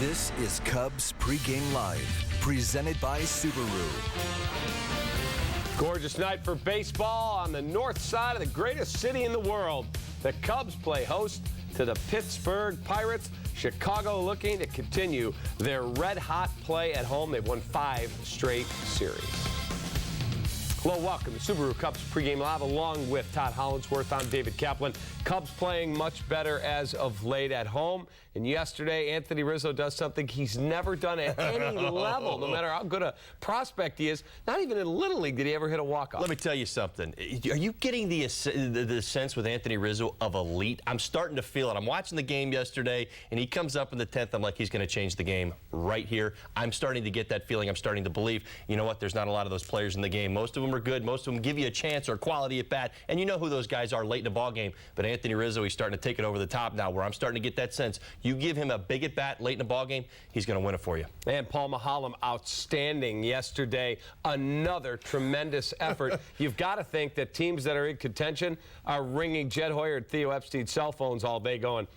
This is Cubs Pregame Live, presented by Subaru. Gorgeous night for baseball on the north side of the greatest city in the world. The Cubs play host to the Pittsburgh Pirates. Chicago looking to continue their red-hot play at home. They've won 5 straight series. Hello, welcome to Subaru Cubs Pregame Live, along with Todd Hollandsworth. I'm David Kaplan. Cubs playing much better as of late at home. And yesterday, Anthony Rizzo does something he's never done at any level, no matter how good a prospect he is. Not even in Little League did he ever hit a walk-off. Let me tell you something. Are you getting the sense with Anthony Rizzo of elite? I'm starting to feel it. I'm watching the game yesterday, and he comes up in the 10th. I'm like, he's going to change the game right here. I'm starting to get that feeling. I'm starting to believe, you know what, there's not a lot of those players in the game. Most of them are good. Most of them give you a chance or quality at bat, and you know who those guys are late in the ball game. But Anthony Rizzo, he's starting to take it over the top now, where I'm starting to get that sense. You give him a big at bat late in the ball game, he's going to win it for you. And Paul Maholm, outstanding yesterday. Another tremendous effort. You've got to think that teams that are in contention are ringing Jed Hoyer and Theo Epstein's cell phones all day going,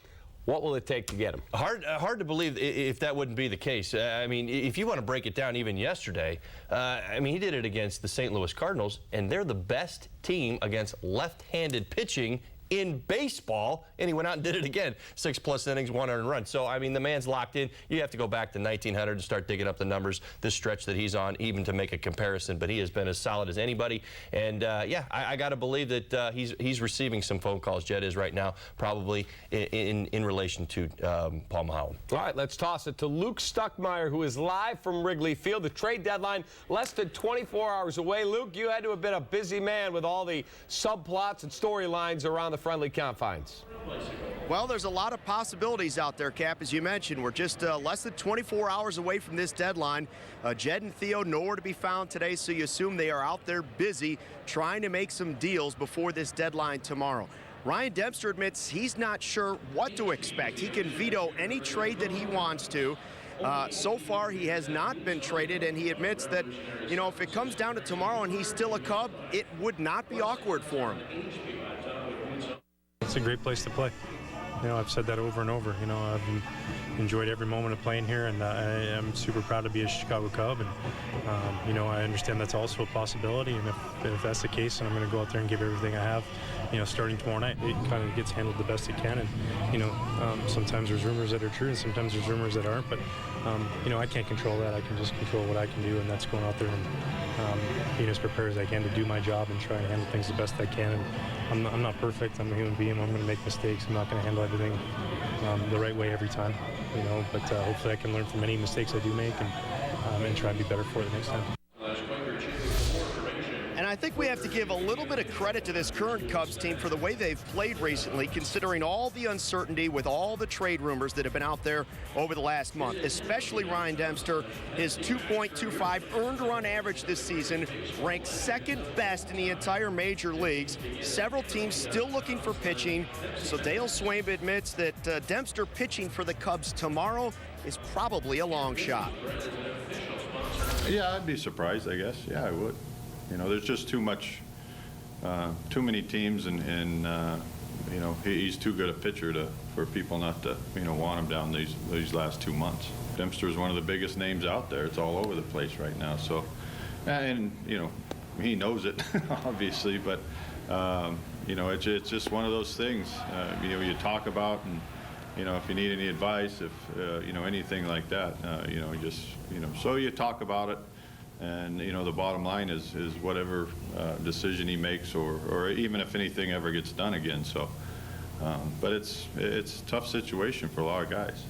what will it take to get him? Hard to believe if that wouldn't be the case. I mean, if you want to break it down even yesterday, I mean, he did it against the St. Louis Cardinals, and they're the best team against left-handed pitching in baseball, and he went out and did it again. 6+ innings, 1 earned run. So, I mean, the man's locked in. You have to go back to 1900 and start digging up the numbers, this stretch that he's on, even to make a comparison. But he has been as solid as anybody. And, yeah, I got to believe that he's receiving some phone calls, Jed is right now, probably in relation to Paul Maholm. All right, let's toss it to Luke Stuckmeyer, who is live from Wrigley Field. The trade deadline less than 24 hours away. Luke, you had to have been a busy man with all the subplots and storylines around the friendly confines. Well, there's a lot of possibilities out there, Cap. As you mentioned, we're just less than 24 hours away from this deadline. Jed and Theo nowhere to be found today, so you assume they are out there busy trying to make some deals before this deadline tomorrow. Ryan Dempster admits he's not sure what to expect. He can veto any trade that he wants to. So far, he has not been traded, and he admits that, you know, if it comes down to tomorrow and he's still a Cub, it would not be awkward for him. It's a great place to play. You know, I've said that over and over. You know, I've enjoyed every moment of playing here, and I'm super proud to be a Chicago Cub. And you know, I understand that's also a possibility. And if that's the case, then I'm going to go out there and give everything I have. You know, starting tomorrow night, it kind of gets handled the best it can. And you know, sometimes there's rumors that are true, and sometimes there's rumors that aren't. But you know, I can't control that. I can just control what I can do, and that's going out there and being as prepared as I can to do my job and try and handle things the best I can. And I'm not perfect. I'm a human being. I'm going to make mistakes. I'm not going to handle everything the right way every time, you know. But hopefully I can learn from any mistakes I do make and try and be better for it the next time. And I think we have to give a little bit of credit to this current Cubs team for the way they've played recently, considering all the uncertainty with all the trade rumors that have been out there over the last month, especially Ryan Dempster. His 2.25 earned run average this season ranks second best in the entire major leagues. Several teams still looking for pitching, so Dale Swain admits that Dempster pitching for the Cubs tomorrow is probably a long shot. Yeah, I'd be surprised, I guess. Yeah, I would. You know, there's just too many teams, and you know, he's too good a pitcher for people not to, you know, want him down these last 2 months. Dempster is one of the biggest names out there. It's all over the place right now. So, and you know, he knows it, obviously, but you know, it's just one of those things. You know, you talk about, and you know, if you need any advice, if you know, anything like that, you know, just, you know, so you talk about it. And, you know, the bottom line is whatever decision he makes, or even if anything ever gets done again. So, but it's a tough situation for a lot of guys.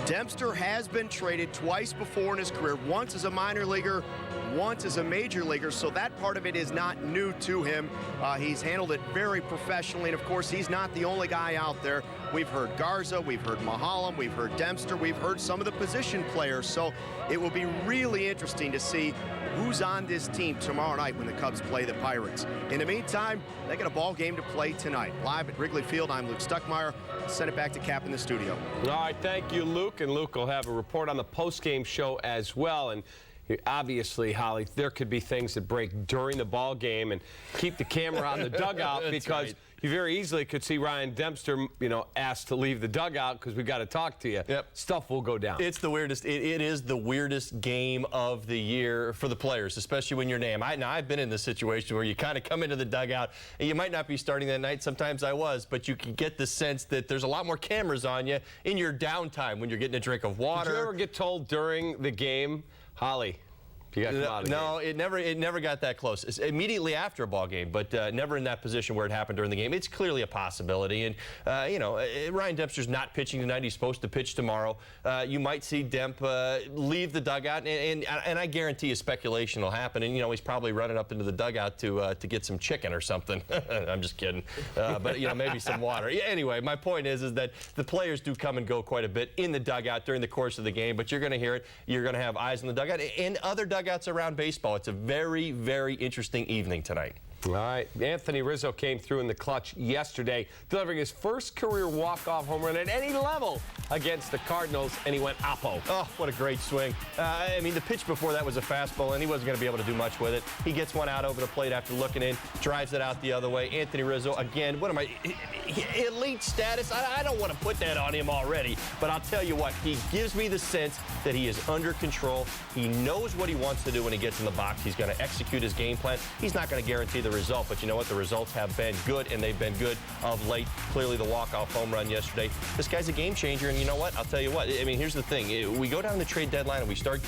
Dempster has been traded twice before in his career, once as a minor leaguer, once as a major leaguer, so that part of it is not new to him. He's handled it very professionally, and of course, he's not the only guy out there. We've heard Garza, we've heard Maholm, we've heard Dempster, we've heard some of the position players, so it will be really interesting to see who's on this team tomorrow night when the Cubs play the Pirates. In the meantime, they got a ball game to play tonight. Live at Wrigley Field, I'm Luke Stuckmeyer. Send it back to Cap in the studio. All right, thank you, Luke. And Luke will have a report on the post-game show as well. And obviously, Holly, there could be things that break during the ball game, and keep the camera on the dugout because You very easily could see Ryan Dempster, asked to leave the dugout because we got to talk to you. Yep. Stuff will go down. It's the weirdest. It is the weirdest game of the year for the players, especially when you're named. I've been in this situation where you kind of come into the dugout and you might not be starting that night. Sometimes I was, but you can get the sense that there's a lot more cameras on you in your downtime when you're getting a drink of water. Did you ever get told during the game, Holly, you got to come out of the game? No, it never got that close. It's immediately after a ball game, but never in that position where it happened during the game. It's clearly a possibility, and Ryan Dempster's not pitching tonight. He's supposed to pitch tomorrow. You might see Demp leave the dugout, and I guarantee you speculation will happen. And he's probably running up into the dugout to get some chicken or something. I'm just kidding, but maybe some water. Anyway, my point is that the players do come and go quite a bit in the dugout during the course of the game, but you're going to hear it. You're going to have eyes in the dugout and other dugouts around baseball. It's a very, very interesting evening tonight. All right. Anthony Rizzo came through in the clutch yesterday, delivering his first career walk-off home run at any level against the Cardinals, and he went oppo. Oh, what a great swing. The pitch before that was a fastball, and he wasn't going to be able to do much with it. He gets one out over the plate after looking in, drives it out the other way. Anthony Rizzo, again, elite status? I don't want to put that on him already, but I'll tell you what, he gives me the sense that he is under control. He knows what he wants to do when he gets in the box. He's going to execute his game plan. He's not going to guarantee the result, but you know what? The results have been good, and they've been good of late. Clearly the walk-off home run yesterday. This guy's a game changer, and you know what? I'll tell you what. Here's the thing. We go down the trade deadline, and we start,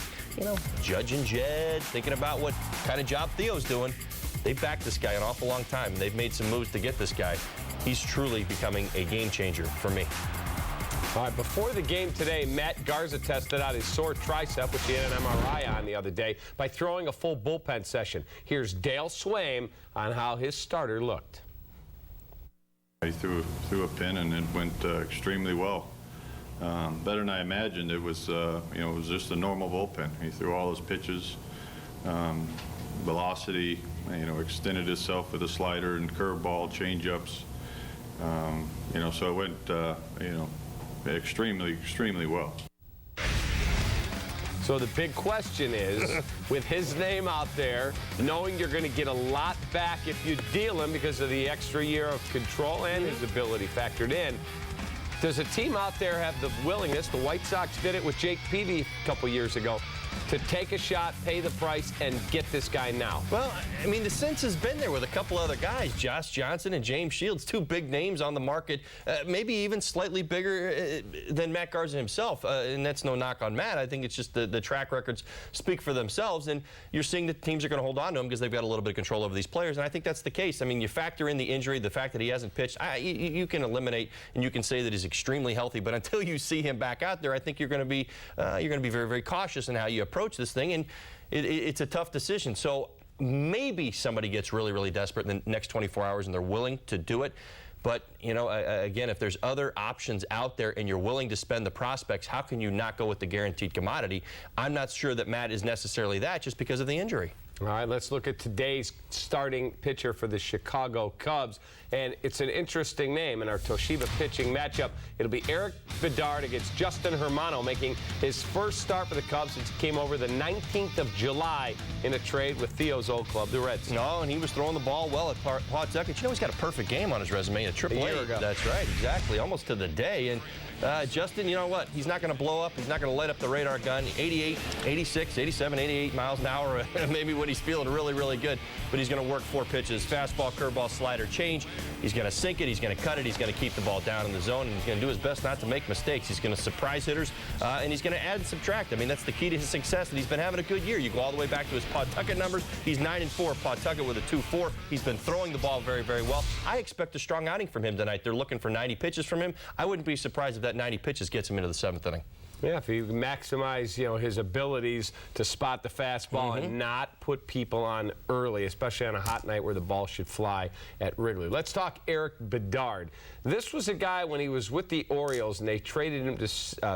judging Jed, thinking about what kind of job Theo's doing. They've backed this guy an awful long time, and they've made some moves to get this guy. He's truly becoming a game changer for me. All right, before the game today, Matt Garza tested out his sore tricep, which he had an MRI on the other day, by throwing a full bullpen session. Here's Dale Swaim on how his starter looked. He threw a pin, and it went extremely well. Better than I imagined. It was just a normal bullpen. He threw all his pitches. Velocity, extended itself with a slider and curveball, changeups. So it went, extremely well. So the big question is, with his name out there, knowing you're going to get a lot back if you deal him because of the extra year of control and his ability factored in, does a team out there have the willingness, the White Sox did it with Jake Peavy a couple years ago, to take a shot, pay the price, and get this guy now? Well, the sense has been there with a couple other guys, Josh Johnson and James Shields, two big names on the market, maybe even slightly bigger than Matt Garza himself. And that's no knock on Matt. I think it's just the track records speak for themselves, and you're seeing that teams are going to hold on to him because they've got a little bit of control over these players, and I think that's the case. You factor in the injury, the fact that he hasn't pitched, you can eliminate and you can say that he's extremely healthy, but until you see him back out there, I think you're going to be very, very cautious in how you approach this thing, and it's a tough decision. So maybe somebody gets really, really desperate in the next 24 hours and they're willing to do it. But, again, if there's other options out there and you're willing to spend the prospects, how can you not go with the guaranteed commodity? I'm not sure that Matt is necessarily that just because of the injury. All right, let's look at today's starting pitcher for the Chicago Cubs. And it's an interesting name in our Toshiba pitching matchup. It'll be Eric Bedard against Justin Hermano, making his first start for the Cubs since he came over the 19th of July in a trade with Theo's old club, the Reds. No, and he was throwing the ball well at Pawtucket. He's got a perfect game on his resume at AAA. A year ago. That's right, exactly, almost to the day. And Justin, you know what? He's not going to blow up. He's not going to light up the radar gun. 88, 86, 87, 88 miles an hour, maybe when he's feeling really, really good. But he's going to work 4 pitches, fastball, curveball, slider, change. He's going to sink it. He's going to cut it. He's going to keep the ball down in the zone. And he's going to do his best not to make mistakes. He's going to surprise hitters, and he's going to add and subtract. That's the key to his success, and he's been having a good year. You go all the way back to his Pawtucket numbers. He's 9-4, Pawtucket with a 2.4. He's been throwing the ball very, very well. I expect a strong outing from him tonight. They're looking for 90 pitches from him. I wouldn't be surprised if that 90 pitches gets him into the 7th inning. Yeah, if you maximize, his abilities to spot the fastball and not put people on early, especially on a hot night where the ball should fly at Wrigley. Let's talk Eric Bedard. This was a guy when he was with the Orioles and they traded him to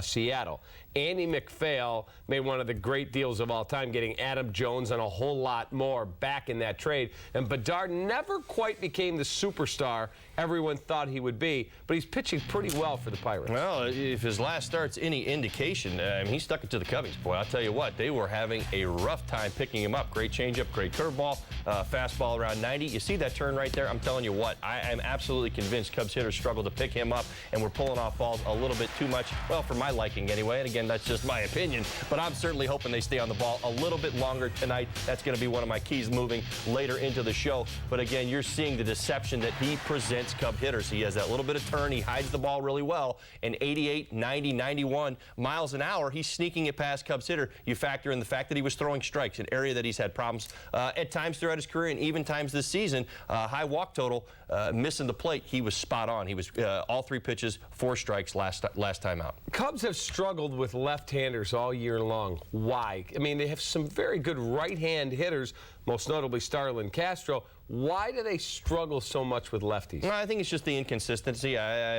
Seattle. Andy McPhail made one of the great deals of all time, getting Adam Jones and a whole lot more back in that trade. And Bedard never quite became the superstar everyone thought he would be, but he's pitching pretty well for the Pirates. Well, if his last start's any indication, vacation, he stuck it to the Cubbies. Boy, I'll tell you what, they were having a rough time picking him up. Great changeup, great curveball, fastball around 90. You see that turn right there? I'm telling you what, I am absolutely convinced Cubs hitters struggle to pick him up, and we're pulling off balls a little bit too much, well, for my liking anyway. And again, that's just my opinion, but I'm certainly hoping they stay on the ball a little bit longer tonight. That's going to be one of my keys moving later into the show. But again, you're seeing the deception that he presents Cub hitters. He has that little bit of turn. He hides the ball really well. And 88, 90, 91 miles an hour, he's sneaking it past Cubs hitter. You factor in the fact that he was throwing strikes, an area that he's had problems at times throughout his career and even times this season. High walk total, missing the plate. He was spot on. He was all 3 pitches, 4 strikes last time out. Cubs have struggled with left-handers all year long. Why? I mean, they have some very good right-hand hitters, most notably Starlin Castro. Why do they struggle so much with lefties? Well, I think it's just the inconsistency.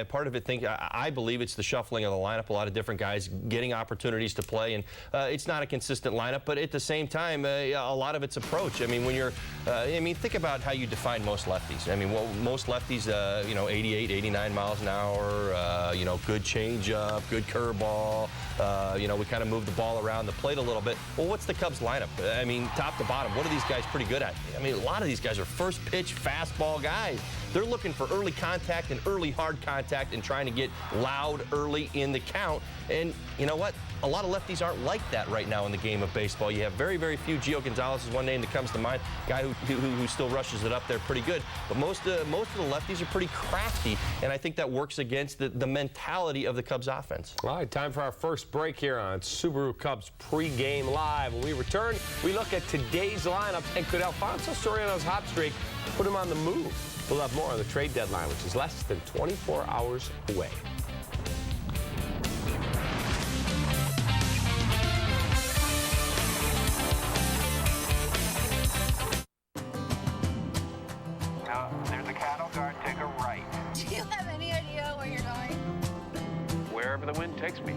Part of it, I believe it's the shuffling of the lineup. A lot of different guys getting opportunities to play, and it's not a consistent lineup. But at the same time, a lot of it's approach. I mean, when you're, think about how you define most lefties. I mean, well, most lefties, 88, 89 miles an hour. Good changeup, good curveball. We kind of move the ball around the plate a little bit. Well, what's the Cubs lineup? I mean, top to bottom, what are these guys pretty good at? I mean, a lot of these guys are first pitch fastball guys. They're looking for early contact and early hard contact and trying to get loud early in the count. And you know what? A lot of lefties aren't like that right now in the game of baseball. You have very, very few. Gio Gonzalez is one name that comes to mind, guy who still rushes it up there pretty good. But most of the lefties are pretty crafty, and I think that works against the mentality of the Cubs offense. All right, time for our first break here on Subaru Cubs Pregame Live. When we return, we look at today's lineup, and could Alfonso Soriano's hot streak put him on the move? We'll have more on the trade deadline, which is less than 24 hours away. There's a cattle guard, take a right. Do you have any idea where you're going? Wherever the wind takes me.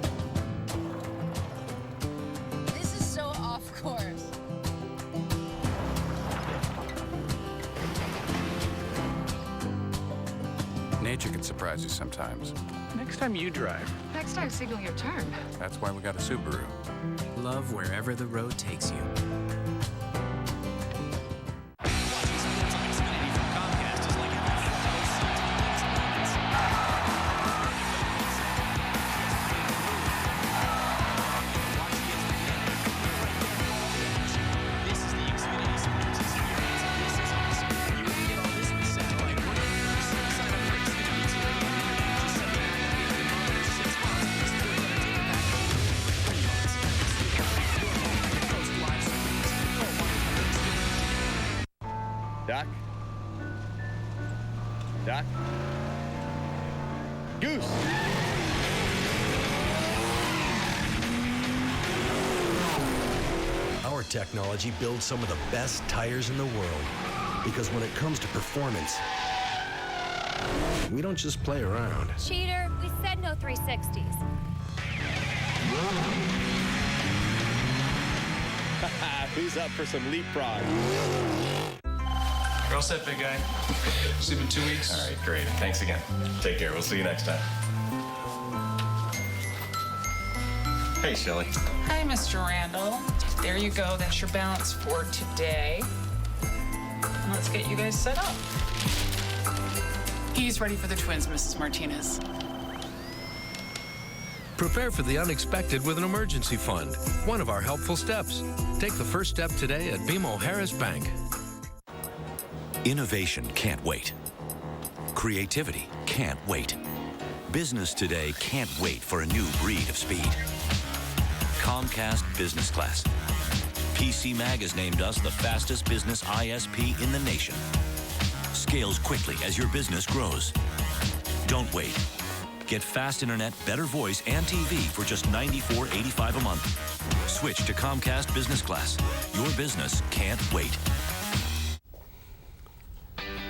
This is so off course. Nature can surprise you sometimes. Next time you drive. Next time, signal your turn. That's why we got a Subaru. Love wherever the road takes you. Doc. Goose. Our technology builds some of the best tires in the world. Because when it comes to performance, we don't just play around. Cheater, we said no 360s. Who's up for some leapfrog? You're all set, big guy. See you in 2 weeks. All right, great. Thanks again. Take care. We'll see you next time. Hey, Shelly. Hi, Mr. Randall. There you go. That's your balance for today. Let's get you guys set up. He's ready for the twins, Mrs. Martinez. Prepare for the unexpected with an emergency fund. One of our helpful steps. Take the first step today at BMO Harris Bank. Innovation can't wait. Creativity can't wait. Business today can't wait for a new breed of speed. Comcast Business Class. PC Mag has named us the fastest business ISP in the nation. Scales quickly as your business grows. Don't wait. Get fast internet, better voice, and TV for just $94.85 a month. Switch to Comcast Business Class. Your business can't wait.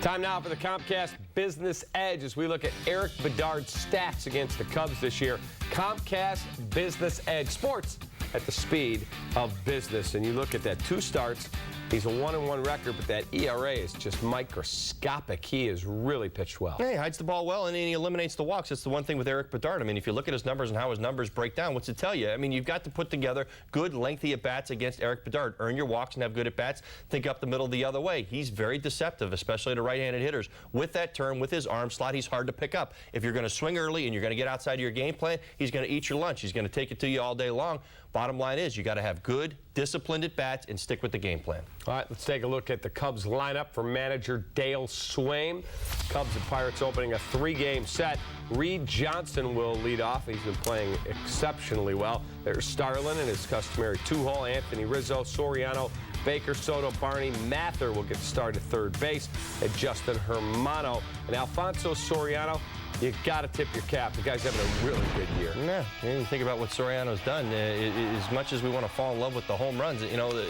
Time now for the Comcast Business Edge as we look at Eric Bedard's stats against the Cubs this year. Comcast Business Edge. Sports at the speed of business. And you look at that, 2 starts, He's a 1-1 record, but that ERA is just microscopic. He has really pitched well. Yeah, he hides the ball well, and he eliminates the walks. That's the one thing with Eric Bedard. I mean, if you look at his numbers and how his numbers break down, what's it tell you? I mean, you've got to put together good, lengthy at-bats against Eric Bedard. Earn your walks and have good at-bats. Think up the middle the other way. He's very deceptive, especially to right-handed hitters. With that turn, with his arm slot, he's hard to pick up. If you're going to swing early and you're going to get outside of your game plan, he's going to eat your lunch. He's going to take it to you all day long. Bottom line is you got to have good, disciplined at-bats and stick with the game plan. All right, let's take a look at the Cubs lineup for manager Dale Swaim. Cubs and Pirates opening a 3-game set. Reed Johnson will lead off. He's been playing exceptionally well. There's Starlin and his customary 2-hole. Anthony Rizzo, Soriano, Baker, Soto, Barney, Mather will get started third base. And Justin Hermano and Alfonso Soriano. You got to tip your cap. The guy's having a really good year. Yeah, you think about what Soriano's done. As much as we want to fall in love with the home runs, you know,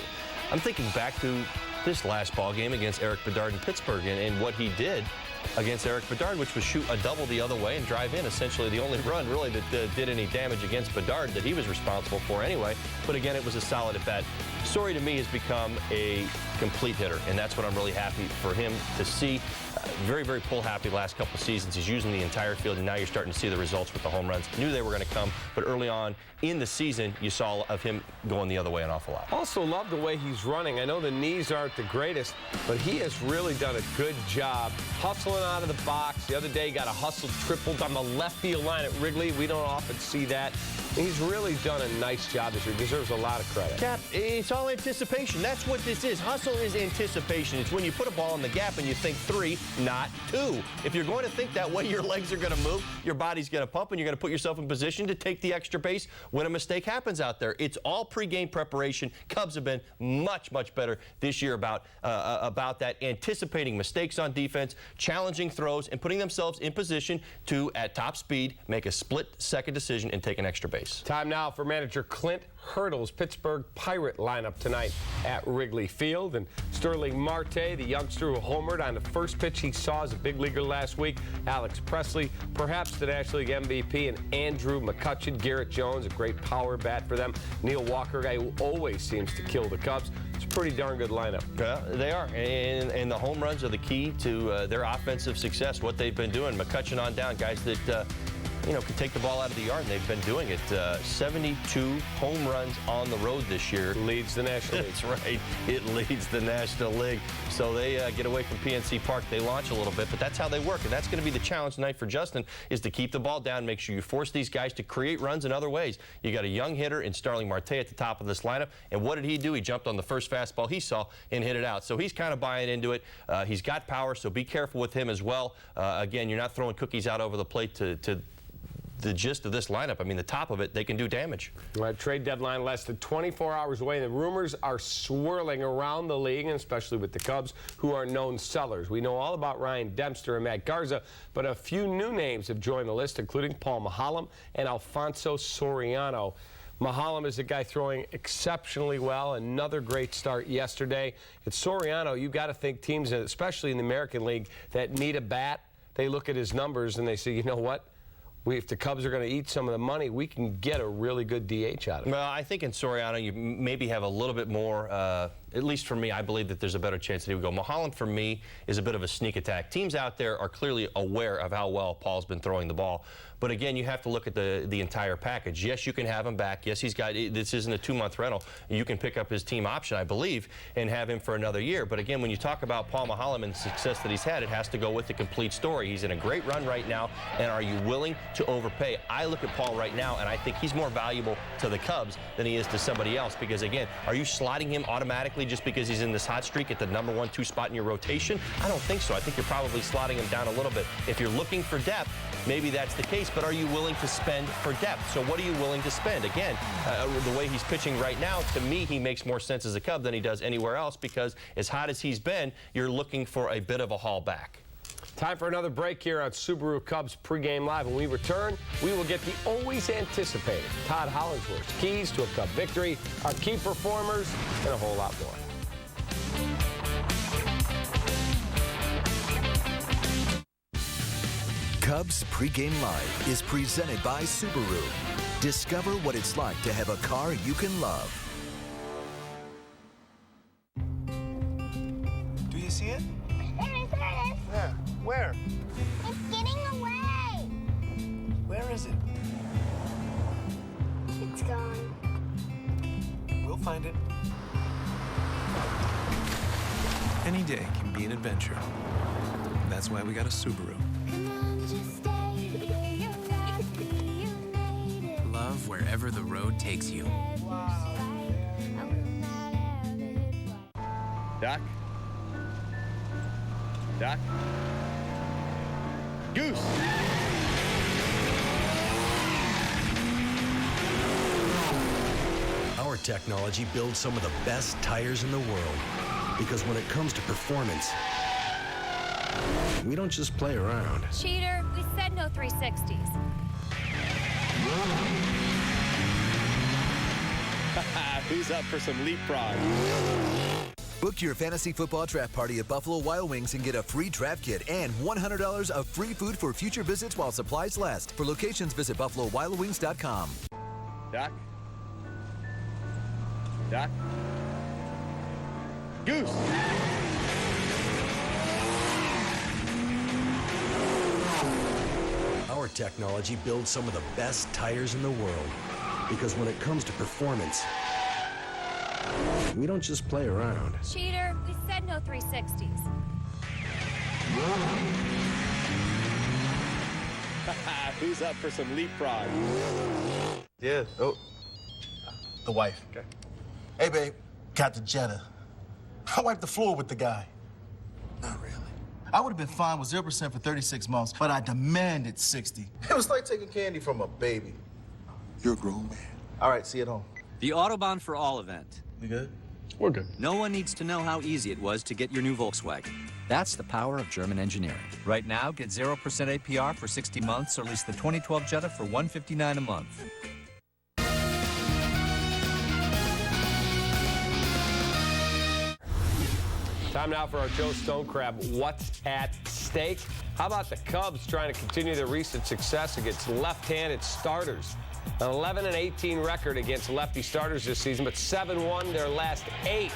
I'm thinking back to this last ball game against Eric Bedard in Pittsburgh and what he did against Eric Bedard, which was shoot a double the other way and drive in. Essentially the only run really that did any damage against Bedard that he was responsible for anyway. But again, it was a solid at bat. Story to me has become a complete hitter, and that's what I'm really happy for him to see. Very, very pull-happy last couple of seasons. He's using the entire field, and now you're starting to see the results with the home runs. Knew they were going to come, but early on in the season, you saw of him going the other way an awful lot. Also love the way he's running. I know the knees aren't the greatest, but he has really done a good job hustling out of the box. The other day, he got a hustle triple down the left field line at Wrigley. We don't often see that. He's really done a nice job this year. Deserves a lot of credit. Cap, it's all anticipation. That's what this is. Hustle is anticipation. It's when you put a ball in the gap and you think 3, not 2. If you're going to think that way, your legs are going to move, your body's going to pump, and you're going to put yourself in position to take the extra base when a mistake happens out there. It's all pregame preparation. Cubs have been much, much better this year about that, anticipating mistakes on defense, challenging throws, and putting themselves in position to, at top speed, make a split-second decision and take an extra base. Time now for manager Clint Hurdle's Pittsburgh Pirate lineup tonight at Wrigley Field. And Sterling Marte, the youngster who homered on the first pitch he saw as a big leaguer last week. Alex Presley, perhaps the National League MVP, and Andrew McCutchen. Garrett Jones, a great power bat for them. Neil Walker, a guy who always seems to kill the Cubs. It's a pretty darn good lineup. Yeah, they are. And the home runs are the key to their offensive success, what they've been doing. McCutchen on down, guys that you know, can take the ball out of the yard, and they've been doing it. 72 home runs on the road this year. Leads the National League. That's right. It leads the National League. So they get away from PNC Park. They launch a little bit, but that's how they work. And that's going to be the challenge tonight for Justin, is to keep the ball down, make sure you force these guys to create runs in other ways. You got a young hitter in Starling Marte at the top of this lineup. And what did he do? He jumped on the first fastball he saw and hit it out. So he's kind of buying into it. He's got power, so be careful with him as well. Again, you're not throwing cookies out over the plate to the gist of this lineup. I mean, the top of it, they can do damage. Right, trade deadline less than 24 hours away. The rumors are swirling around the league, and especially with the Cubs, who are known sellers. We know all about Ryan Dempster and Matt Garza, but a few new names have joined the list, including Paul Maholm and Alfonso Soriano. Maholm is a guy throwing exceptionally well. Another great start yesterday. It's Soriano. You've got to think teams, especially in the American League, that need a bat, they look at his numbers and they say, you know what? If the Cubs are going to eat some of the money, we can get a really good DH out of it. Well, I think in Soriano, you maybe have a little bit more, at least for me, I believe that there's a better chance that he would go. Maholm, for me, is a bit of a sneak attack. Teams out there are clearly aware of how well Paul's been throwing the ball. But again, you have to look at the entire package. Yes, you can have him back. Yes, he's got, this isn't a 2-month rental. You can pick up his team option, I believe, and have him for another year. But again, when you talk about Paul Maholm and the success that he's had, it has to go with the complete story. He's in a great run right now, and are you willing to overpay? I look at Paul right now, and I think he's more valuable to the Cubs than he is to somebody else, because again, are you slotting him automatically just because he's in this hot streak at the number 1-2 spot in your rotation? I don't think so. I think you're probably slotting him down a little bit. If you're looking for depth, maybe that's the case, but are you willing to spend for depth? So what are you willing to spend? Again, the way he's pitching right now, to me, he makes more sense as a Cub than he does anywhere else, because as hot as he's been, you're looking for a bit of a haul back. Time for another break here on Subaru Cubs Pregame Live. When we return, we will get the always anticipated Todd Hollingsworth's keys to a Cub victory, our key performers, and a whole lot more. Cubs Pregame Live is presented by Subaru. Discover what it's like to have a car you can love. you see it? Yeah. Where? It's getting away. Where is it? It's gone. We'll find it. Any day can be an adventure. That's why we got a Subaru. Love wherever the road takes you. Doc? Doc? Goose! Our technology builds some of the best tires in the world. Because when it comes to performance, we don't just play around. Cheater, we said no 360s. Who's up for some leapfrog? Book your fantasy football draft party at Buffalo Wild Wings and get a free draft kit and $100 of free food for future visits while supplies last. For locations, visit buffalowildwings.com. Doc? Doc? Goose! Our technology builds some of the best tires in the world. Because when it comes to performance, we don't just play around. Cheater, we said no 360s. Who's up for some leapfrog? Yeah. Oh. The wife. Okay. Hey, babe. Got the Jetta. I wiped the floor with the guy. Not really. I would have been fine with 0% for 36 months, but I demanded 60. It was like taking candy from a baby. You're a grown man. All right, see you at home. The Autobahn for All event. You good? We're good. No one needs to know how easy it was to get your new Volkswagen. That's the power of German engineering. Right now, get 0% APR for 60 months or lease the 2012 Jetta for $159 a month. Time now for our Joe Stonecrab What's at Stake? How about the Cubs trying to continue their recent success against left-handed starters? An 11-18 record against lefty starters this season, but 7-1 their last 8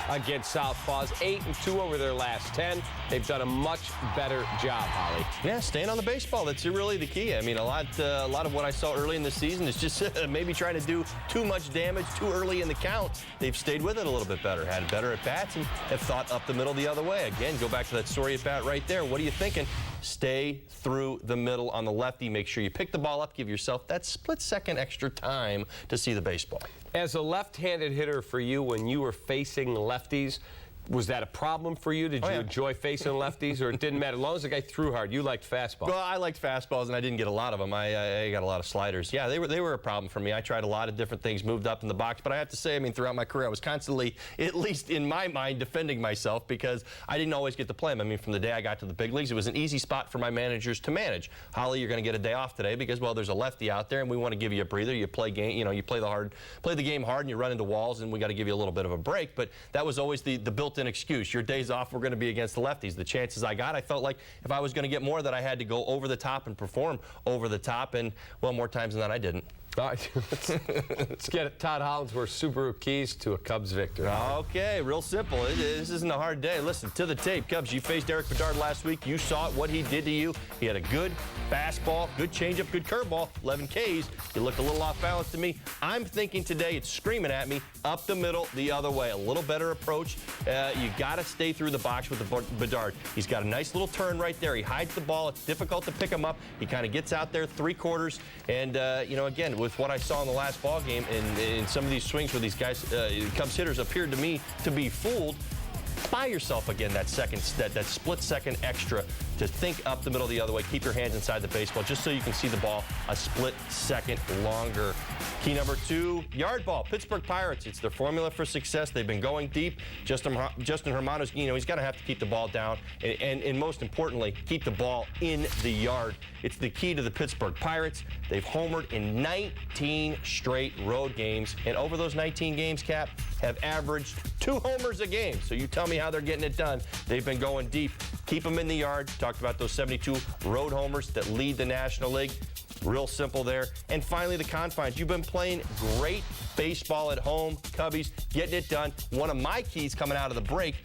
against southpaws, 8-2 over their last 10. They've done a much better job, Holly. Yeah, staying on the baseball. That's really the key. I mean, a lot of what I saw early in the season is just maybe trying to do too much damage too early in the count. They've stayed with it a little bit better, had better at-bats, and have thought up the middle the other way. Again, go back to that Story at-bat right there. What are you thinking? Stay through the middle on the lefty. Make sure you pick the ball up. Give yourself that split-second extra time to see the baseball. As a left-handed hitter for you, when you were facing lefties, was that a problem for you? Did you enjoy facing lefties, or it didn't matter? As long as the guy threw hard, you liked fastballs. Well, I liked fastballs, and I didn't get a lot of them. I got a lot of sliders. Yeah, they were a problem for me. I tried a lot of different things, moved up in the box, but I have to say, I mean, throughout my career, I was constantly, at least in my mind, defending myself because I didn't always get to play them. I mean, from the day I got to the big leagues, it was an easy spot for my managers to manage. Holly, you're going to get a day off today because, well, there's a lefty out there, and we want to give you a breather. You play game, you play the game hard, and you run into walls, and we got to give you a little bit of a break. But that was always the built-in excuse. Your days off were going to be against the lefties. The chances I got, I felt like if I was going to get more, that I had to go over the top and perform over the top, and, well, more times than that I didn't. All right, let's get it. Todd Hollandsworth, Subaru keys to a Cubs victory. Okay, real simple. This isn't a hard day. Listen, to the tape. Cubs, you faced Eric Bedard last week. You saw it, what he did to you. He had a good fastball, good changeup, good curveball, 11 Ks. You looked a little off balance to me. I'm thinking today it's screaming at me up the middle the other way. A little better approach. You got to stay through the box with the Bedard. He's got a nice little turn right there. He hides the ball. It's difficult to pick him up. He kind of gets out there 3/4. And, again, with what I saw in the last ball game and in some of these swings where these guys, Cubs hitters, appeared to me to be fooled, buy yourself again that split second extra to think up the middle the other way. Keep your hands inside the baseball just so you can see the ball a split second longer. Key number 2, yard ball. Pittsburgh Pirates, it's their formula for success. They've been going deep. Justin Hermano's, he's got to have to keep the ball down and most importantly, keep the ball in the yard. It's the key to the Pittsburgh Pirates. They've homered in 19 straight road games, and over those 19 games, Cap, have averaged 2 homers a game. So you tell me how they're getting it done. They've been going deep. Keep them in the yard. Talked about those 72 road homers that lead the National League. Real simple there. And finally, the confines. You've been playing great baseball at home, Cubbies, getting it done. One of my keys coming out of the break,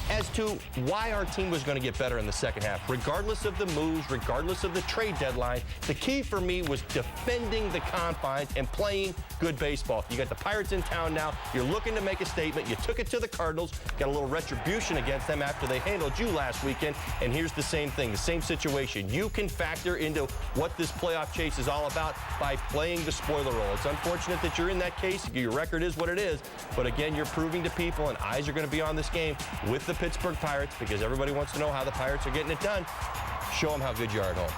as to why our team was going to get better in the second half. Regardless of the moves, regardless of the trade deadline, the key for me was defending the confines and playing good baseball. You got the Pirates in town now. You're looking to make a statement. You took it to the Cardinals, got a little retribution against them after they handled you last weekend. And here's the same thing, the same situation. You can factor into what this playoff chase is all about by playing the spoiler role. It's unfortunate that you're in that case. Your record is what it is. But again, you're proving to people, and eyes are going to be on this game with the Pittsburgh Pirates, because everybody wants to know how the Pirates are getting it done. Show them how good you are at home.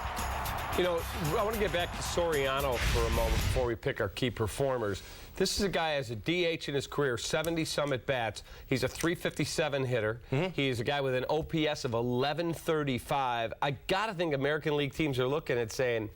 You know, I want to get back to Soriano for a moment before we pick our key performers. This is a guy as a DH in his career, 70-some at-bats. He's a .357 hitter. He's a guy with an OPS of 1135. I got to think American League teams are looking at saying,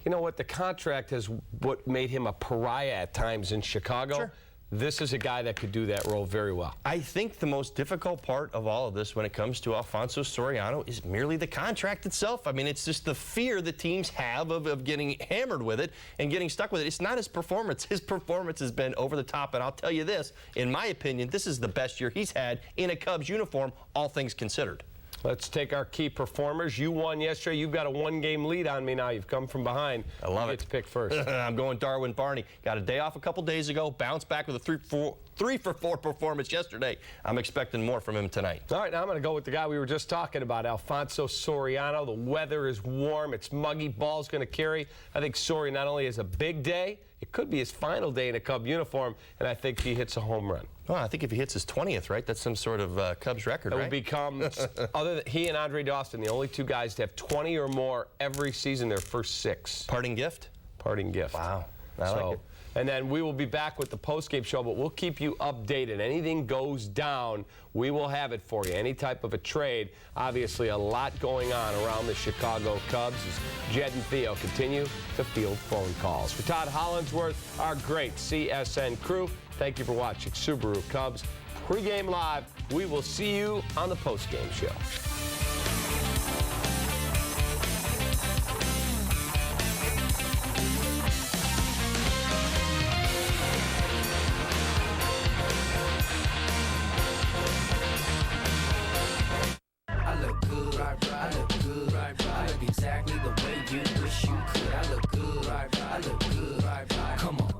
you know what, the contract has what made him a pariah at times in Chicago. Sure. This is a guy that could do that role very well. I think the most difficult part of all of this when it comes to Alfonso Soriano is merely the contract itself. I mean, it's just the fear that teams have of getting hammered with it and getting stuck with it. It's not his performance. His performance has been over the top, and I'll tell you this, in my opinion, this is the best year he's had in a Cubs uniform, all things considered. Let's take our key performers. You won yesterday. You've got a one-game lead on me now. You've come from behind. I love it. You get to pick first. I'm going Darwin Barney. Got a day off a couple days ago. Bounced back with a 3-for-4 performance yesterday. I'm expecting more from him tonight. All right, now I'm going to go with the guy we were just talking about, Alfonso Soriano. The weather is warm. It's muggy. Ball's going to carry. I think Sori not only has a big day, it could be his final day in a Cub uniform, and I think he hits a home run. Well, I think if he hits his 20th, right, that's some sort of Cubs record, It right? will become, other than he and Andre Dawson, the only two guys to have 20 or more every season, their first 6. Parting gift? Parting gift. Wow. I like it. And then we will be back with the post-game show, but we'll keep you updated. Anything goes down, we will have it for you. Any type of a trade. Obviously, a lot going on around the Chicago Cubs as Jed and Theo continue to field phone calls. For Todd Hollingsworth, our great CSN crew, thank you for watching Subaru Cubs Pregame Live. We will see you on the post-game show. Exactly the way you wish you could. I look good. I look good. Come on.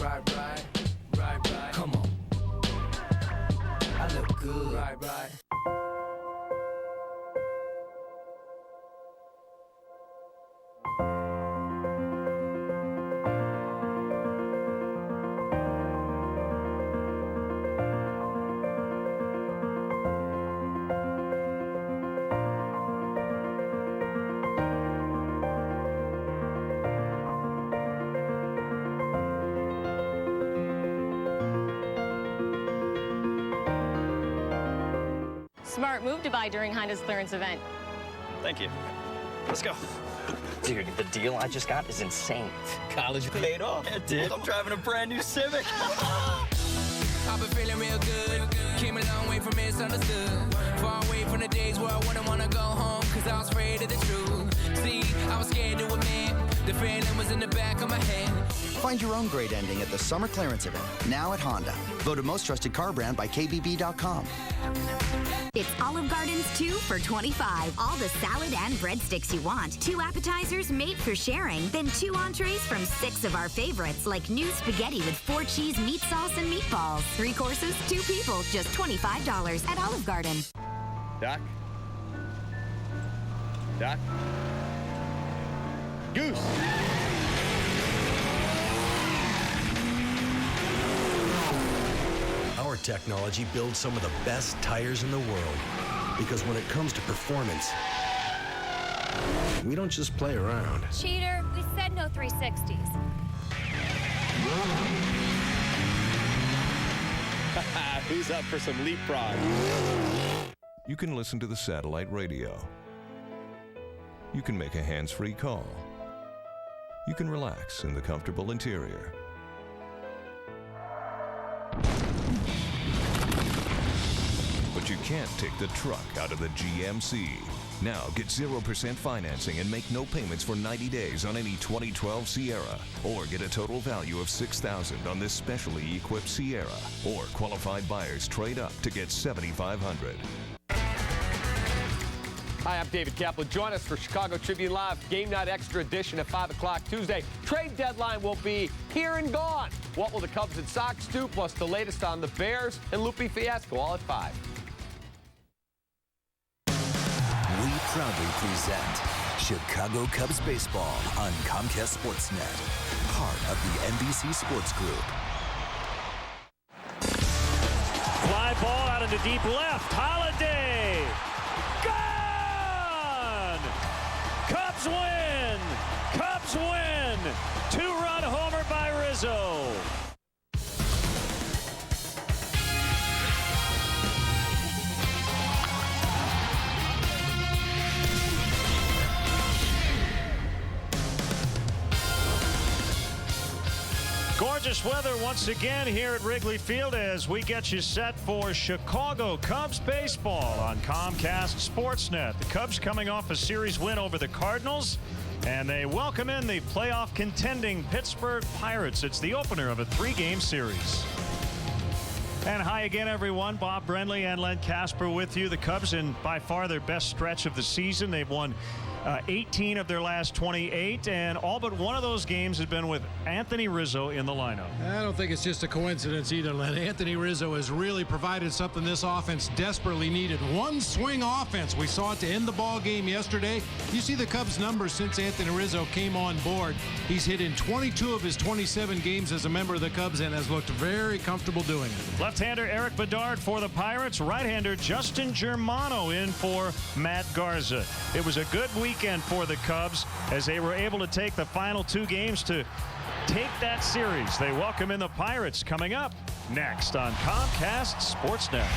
Right. Come on. I look good. Right. Smart move to buy during Honda's clearance event. Thank you. Let's go. Dude, the deal I just got is insane. College paid off. It did. I'm driving a brand new Civic. I've been feeling real good. Came a long way from misunderstood. Far away from the days where I wouldn't want to go home, cause I was afraid of the truth. See, I was scared to admit the feeling was in the back of my head. Find your own great ending at the Summer Clearance Event, now at Honda. Voted most trusted car brand by KBB.com. It's Olive Garden's 2 for $25. All the salad and breadsticks you want. 2 appetizers made for sharing. Then 2 entrees from 6 of our favorites, like new spaghetti with 4 cheese meat sauce and meatballs. 3 courses, 2 people, just $25 at Olive Garden. Doc? Goose! Our technology builds some of the best tires in the world. Because when it comes to performance, we don't just play around. Cheater, we said no 360s. Who's up for some leapfrog? You can listen to the satellite radio. You can make a hands-free call. You can relax in the comfortable interior. But you can't take the truck out of the GMC. Now get 0% financing and make no payments for 90 days on any 2012 Sierra. Or get a total value of $6,000 on this specially equipped Sierra. Or qualified buyers trade up to get $7,500. Hi, I'm David Kaplan. Join us for Chicago Tribune Live Game Night Extra Edition at 5 o'clock Tuesday. Trade deadline will be here and gone. What will the Cubs and Sox do? Plus the latest on the Bears and Lupe Fiasco, all at 5. We proudly present Chicago Cubs baseball on Comcast Sportsnet, part of the NBC Sports Group. Fly ball out into deep left. Holiday. Cubs win! Cubs win! 2-run homer by Rizzo. Gorgeous weather once again here at Wrigley Field as we get you set for Chicago Cubs baseball on Comcast Sportsnet. The Cubs coming off a series win over the Cardinals, and they welcome in the playoff contending Pittsburgh Pirates. It's the opener of a 3-game series. And hi again, everyone. Bob Brenly and Len Casper with you. The Cubs in by far their best stretch of the season. They've won 18 of their last 28, and all but one of those games has been with Anthony Rizzo in the lineup. I don't think it's just a coincidence either, Len. Anthony Rizzo has really provided something this offense desperately needed. One swing offense. We saw it to end the ball game yesterday. You see the Cubs numbers since Anthony Rizzo came on board. He's hit in 22 of his 27 games as a member of the Cubs and has looked very comfortable doing it. Left-hander Eric Bedard for the Pirates. Right-hander Justin Germano in for Matt Garza. It was a good weekend for the Cubs as they were able to take the final 2 games to take that series. They welcome in the Pirates coming up next on Comcast Sportsnet.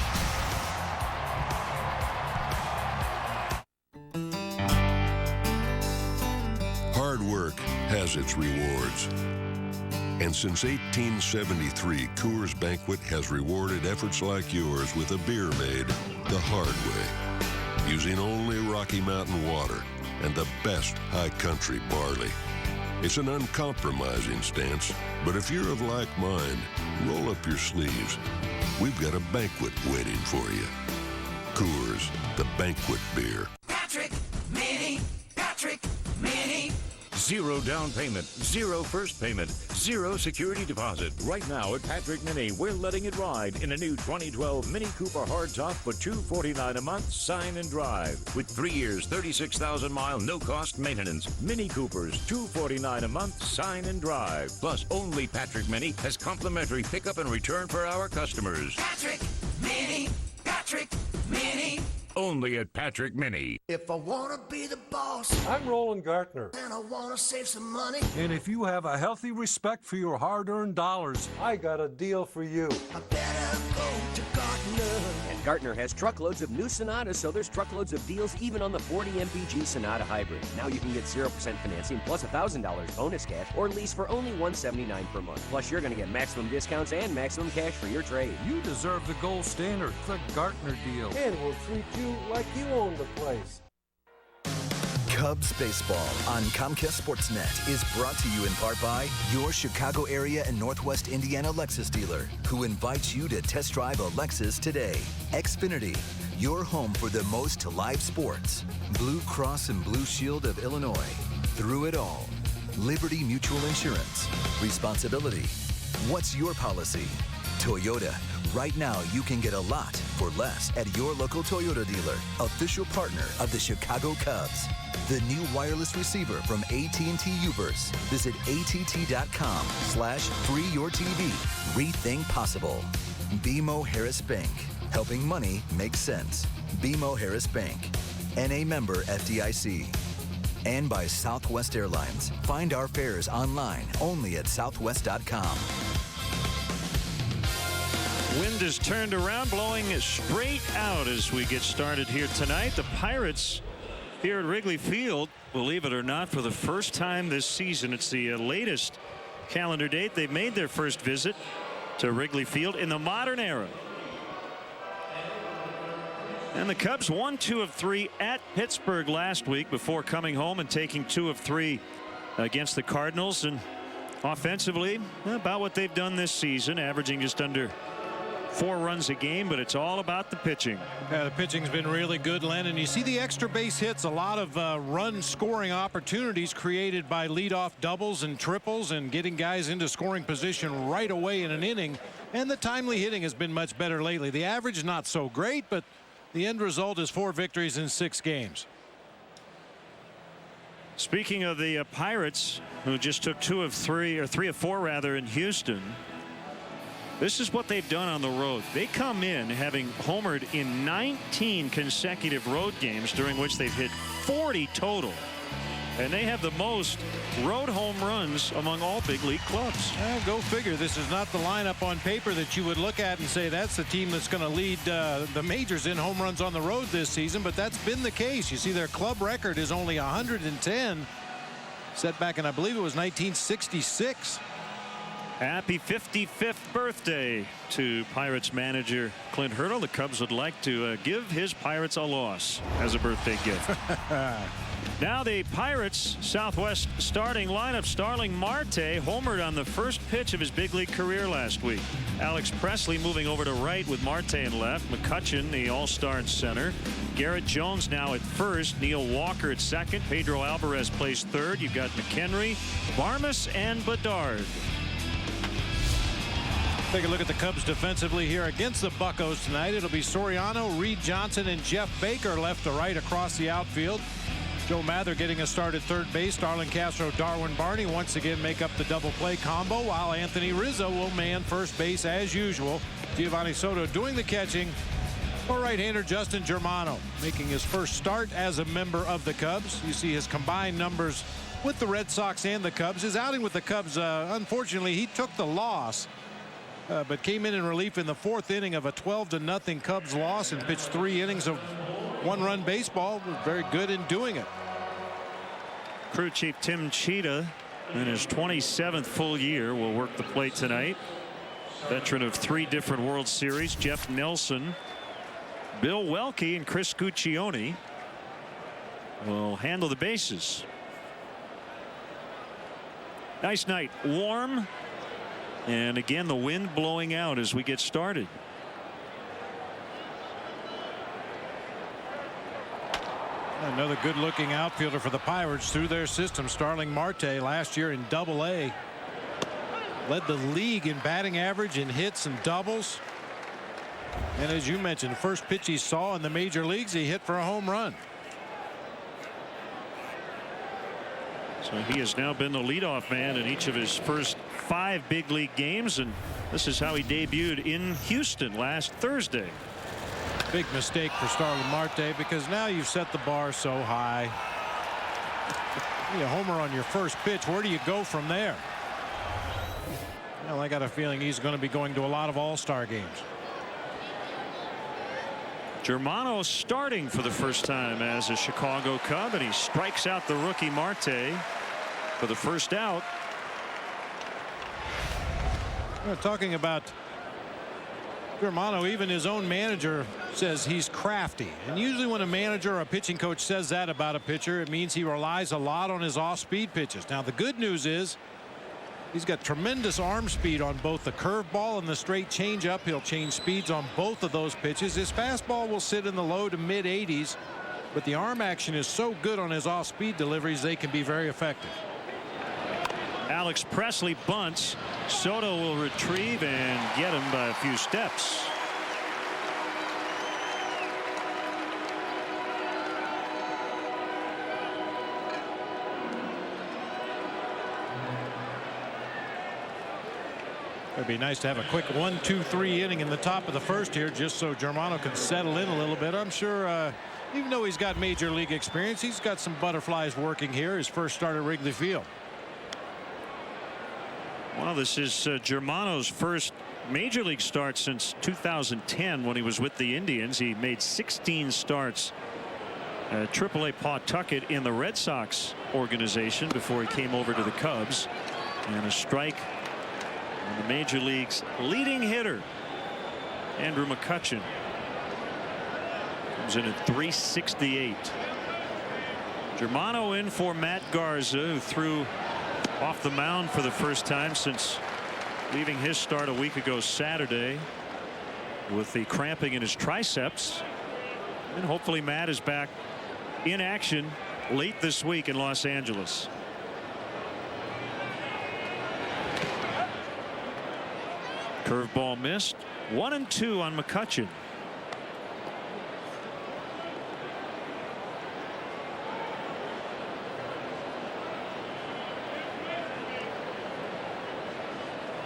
Hard work has its rewards. And since 1873, Coors Banquet has rewarded efforts like yours with a beer made the hard way, using only Rocky Mountain water and the best high country barley. It's an uncompromising stance, but if you're of like mind, roll up your sleeves. We've got a banquet waiting for you. Coors, the banquet beer. Patrick Mini. Patrick Mini. 0 down payment, 0 first payment, 0 security deposit. Right now at Patrick Mini, we're letting it ride in a new 2012 Mini Cooper hardtop for $249 a month, sign and drive. With 3 years, 36,000-mile, no-cost maintenance. Mini Coopers, $249 a month, sign and drive. Plus, only Patrick Mini has complimentary pickup and return for our customers. Patrick Mini. Patrick Mini. Only at Patrick Mini. If I want to be the boss, I'm Roland Gartner. and I want to save some money, And if you have a healthy respect for your hard-earned dollars, I got a deal for you. I better go to Gartner. And Gartner has truckloads of new Sonatas, so there's truckloads of deals even on the 40 MPG Sonata Hybrid. Now you can get 0% financing plus $1,000 bonus cash or lease for only $179 per month. Plus, you're going to get maximum discounts and maximum cash for your trade. You deserve the gold standard, the Gartner deal. And we'll treat you like you own the place. Cubs baseball on Comcast Sportsnet is brought to you in part by your Chicago area and Northwest Indiana Lexus dealer, who invites you to test drive a Lexus today. Xfinity, your home for the most to live sports. Blue Cross and Blue Shield of Illinois. Through it all. Liberty Mutual Insurance. Responsibility. What's your policy? Toyota. Right now, you can get a lot for less at your local Toyota dealer, official partner of the Chicago Cubs. The new wireless receiver from AT&T Uverse. Visit att.com/freeyourtv. Rethink possible. BMO Harris Bank. Helping money make sense. BMO Harris Bank. NA member FDIC. And by Southwest Airlines. Find our fares online only at southwest.com. Wind is turned around, blowing straight out as we get started here tonight. The Pirates here at Wrigley Field, believe it or not, for the first time this season. It's the latest calendar date. They made their first visit to Wrigley Field in the modern era. And the Cubs won 2 of 3 at Pittsburgh last week before coming home and taking 2 of 3 against the Cardinals. And offensively, about what they've done this season, averaging just under 4 runs a game, but it's all about the pitching. Yeah, the pitching's been really good, Len, and you see the extra base hits, a lot of run scoring opportunities created by leadoff doubles and triples and getting guys into scoring position right away in an inning. And the timely hitting has been much better lately. The average not so great, but the end result is 4 victories in 6 games. Speaking of the Pirates, who just took 2 of 3 or 3 of 4 rather in Houston, this is what they've done on the road. They come in having homered in 19 consecutive road games, during which they've hit 40 total. And they have the most road home runs among all big league clubs. Well, go figure. This is not the lineup on paper that you would look at and say that's the team that's going to lead the majors in home runs on the road this season, but that's been the case. You see, their club record is only 110, set back in, I believe it was 1966. Happy 55th birthday to Pirates manager Clint Hurdle. The Cubs would like to give his Pirates a loss as a birthday gift. Now the Pirates Southwest starting lineup. Starling Marte homered on the first pitch of his big league career last week. Alex Presley moving over to right with Marte in left. McCutchen, the all-star in center. Garrett Jones now at first. Neil Walker at second. Pedro Alvarez plays third. You've got McHenry, Varmus, and Bedard. Take a look at the Cubs defensively here against the Buccos tonight. It'll be Soriano, Reed Johnson, and Jeff Baker left to right across the outfield. Joe Mather getting a start at third base. Starlin Castro, Darwin Barney once again make up the double play combo, while Anthony Rizzo will man first base as usual. Giovanni Soto doing the catching for right-hander Justin Germano, making his first start as a member of the Cubs. You see his combined numbers with the Red Sox and the Cubs. His outing with the Cubs, unfortunately, he took the loss. But came in relief in the 4th inning of a 12-0 Cubs loss and pitched 3 innings of 1-run baseball. Was very good in doing it. Crew chief Tim Cheetah, in his 27th full year, will work the plate tonight. Veteran of 3 different World Series, Jeff Nelson, Bill Welke, and Chris Guccione will handle the bases. Nice night, warm. And again, the wind blowing out as we get started. Another good-looking outfielder for the Pirates through their system. Starling Marte last year in Double-A. Led the league in batting average, in hits and doubles. And as you mentioned, the first pitch he saw in the major leagues, he hit for a home run. So he has now been the leadoff man in each of his first 5 big league games, and this is how he debuted in Houston last Thursday. Big mistake for Starling Marte, because now you've set the bar so high. You homer on your first pitch. Where do you go from there? Well, I got a feeling he's going to be going to a lot of all-star games. Germano starting for the first time as a Chicago Cub, and he strikes out the rookie Marte for the first out. We're talking about Germano, even his own manager says he's crafty. And usually when a manager or a pitching coach says that about a pitcher, it means he relies a lot on his off-speed pitches. Now, the good news is he's got tremendous arm speed on both the curveball and the straight changeup. He'll change speeds on both of those pitches. His fastball will sit in the low to mid 80s, but the arm action is so good on his off-speed deliveries, they can be very effective. Alex Presley bunts. Soto will retrieve and get him by a few steps. It'd be nice to have a quick 1-2-3 inning in the top of the first here, just so Germano can settle in a little bit. I'm sure even though he's got major league experience, he's got some butterflies working here. His first start at Wrigley Field. Well, this is Germano's first major league start since 2010 when he was with the Indians. He made 16 starts at AAA Pawtucket in the Red Sox organization before he came over to the Cubs. And a strike on the major league's leading hitter, Andrew McCutchen. Comes in at 368. Germano in for Matt Garza, who threw off the mound for the first time since leaving his start a week ago Saturday with the cramping in his triceps. And hopefully Matt is back in action late this week in Los Angeles. Curveball missed. 1-2 on McCutchen.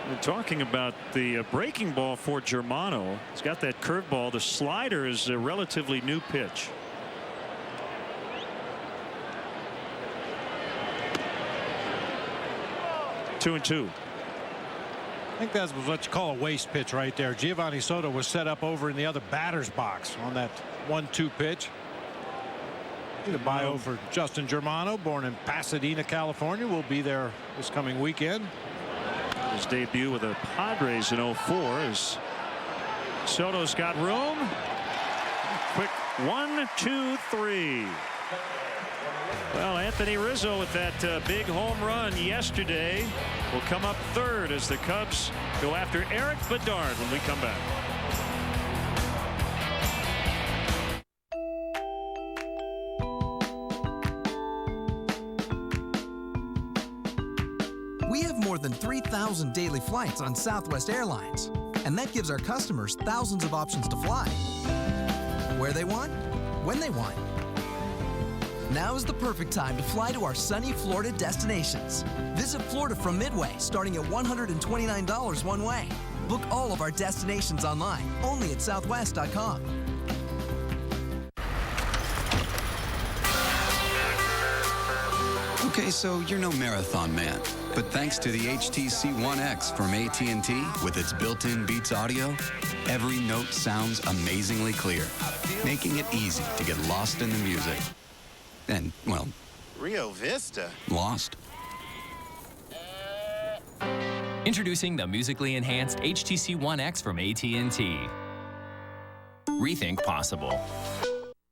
And talking about the breaking ball for Germano, he's got that curveball. The slider is a relatively new pitch. Two and two. I think that was what you call a waste pitch right there. Giovanni Soto was set up over in the other batter's box on that 1-2 pitch. The bio for Justin Germano, born in Pasadena, California, will be there this coming weekend. His debut with the Padres in 04 as Soto's got room. Quick 1, 2, 3. Well, Anthony Rizzo with that big home run yesterday will come up third as the Cubs go after Eric Bedard when we come back. We have more than 3,000 daily flights on Southwest Airlines, and that gives our customers thousands of options to fly. Where they want, when they want. Now is the perfect time to fly to our sunny Florida destinations. Visit Florida from Midway, starting at $129 one way. Book all of our destinations online, only at southwest.com. Okay, so you're no marathon man, but thanks to the HTC One X from AT&T with its built-in Beats audio, every note sounds amazingly clear, making it easy to get lost in the music. And, well, Rio Vista. Lost. Introducing the musically enhanced HTC One X from AT&T. Rethink possible.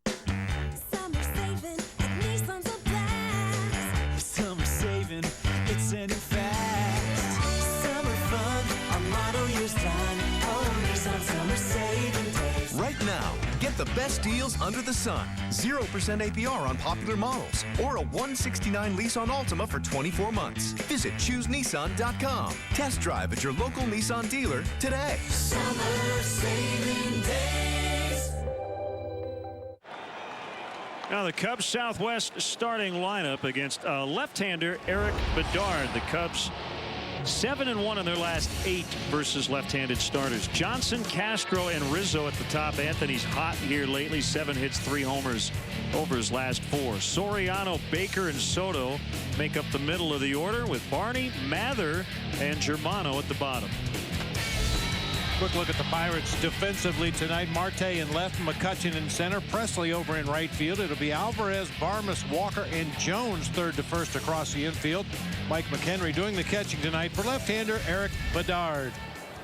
Summer saving at Nissan's a blast. Summer saving, it's a new fast. Summer fun, our model year's done. Oh, Nissan summer saving days. Right now, get the best deals under the sun. 0% APR on popular models, or a $169 lease on Altima for 24 months. Visit ChooseNissan.com. Test drive at your local Nissan dealer today. Summer saving days. Now the Cubs Southwest starting lineup against left-hander Eric Bedard. The Cubs 7-1 in their last 8 versus left-handed starters. Johnson, Castro, and Rizzo at the top. Anthony's hot here lately. 7 hits, 3 homers over his last 4. Soriano, Baker, and Soto make up the middle of the order with Barney, Mather, and Germano at the bottom. Quick look at the Pirates defensively tonight. Marte in left, McCutchen in center, Presley over in right field. It'll be Alvarez, Barmas, Walker, and Jones third to first across the infield. Mike McHenry doing the catching tonight for left-hander Eric Bedard.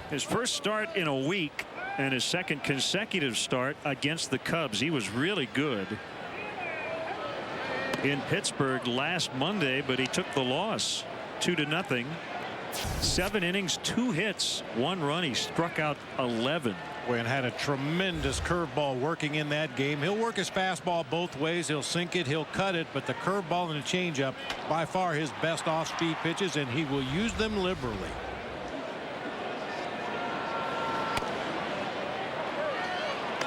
His first start in a week and his second consecutive start against the Cubs. He was really good in Pittsburgh last Monday, but he took the loss 2-0. 7 innings, 2 hits, 1 run. He struck out 11. And had a tremendous curveball working in that game. He'll work his fastball both ways. He'll sink it, he'll cut it, but the curveball and the changeup, by far his best off-speed pitches, and he will use them liberally.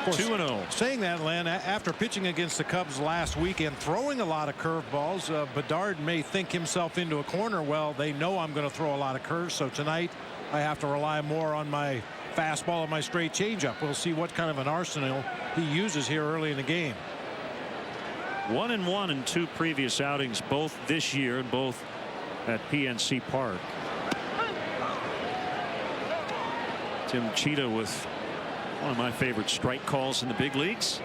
Course, 2-0. Saying that, Len, after pitching against the Cubs last weekend, throwing a lot of curveballs, Bedard may think himself into a corner. Well, they know I'm going to throw a lot of curves, so tonight I have to rely more on my fastball and my straight changeup. We'll see what kind of an arsenal he uses here early in the game. 1-1 in 2 previous outings, both this year and both at PNC Park. Tim Cheetah with one of my favorite strike calls in the big leagues.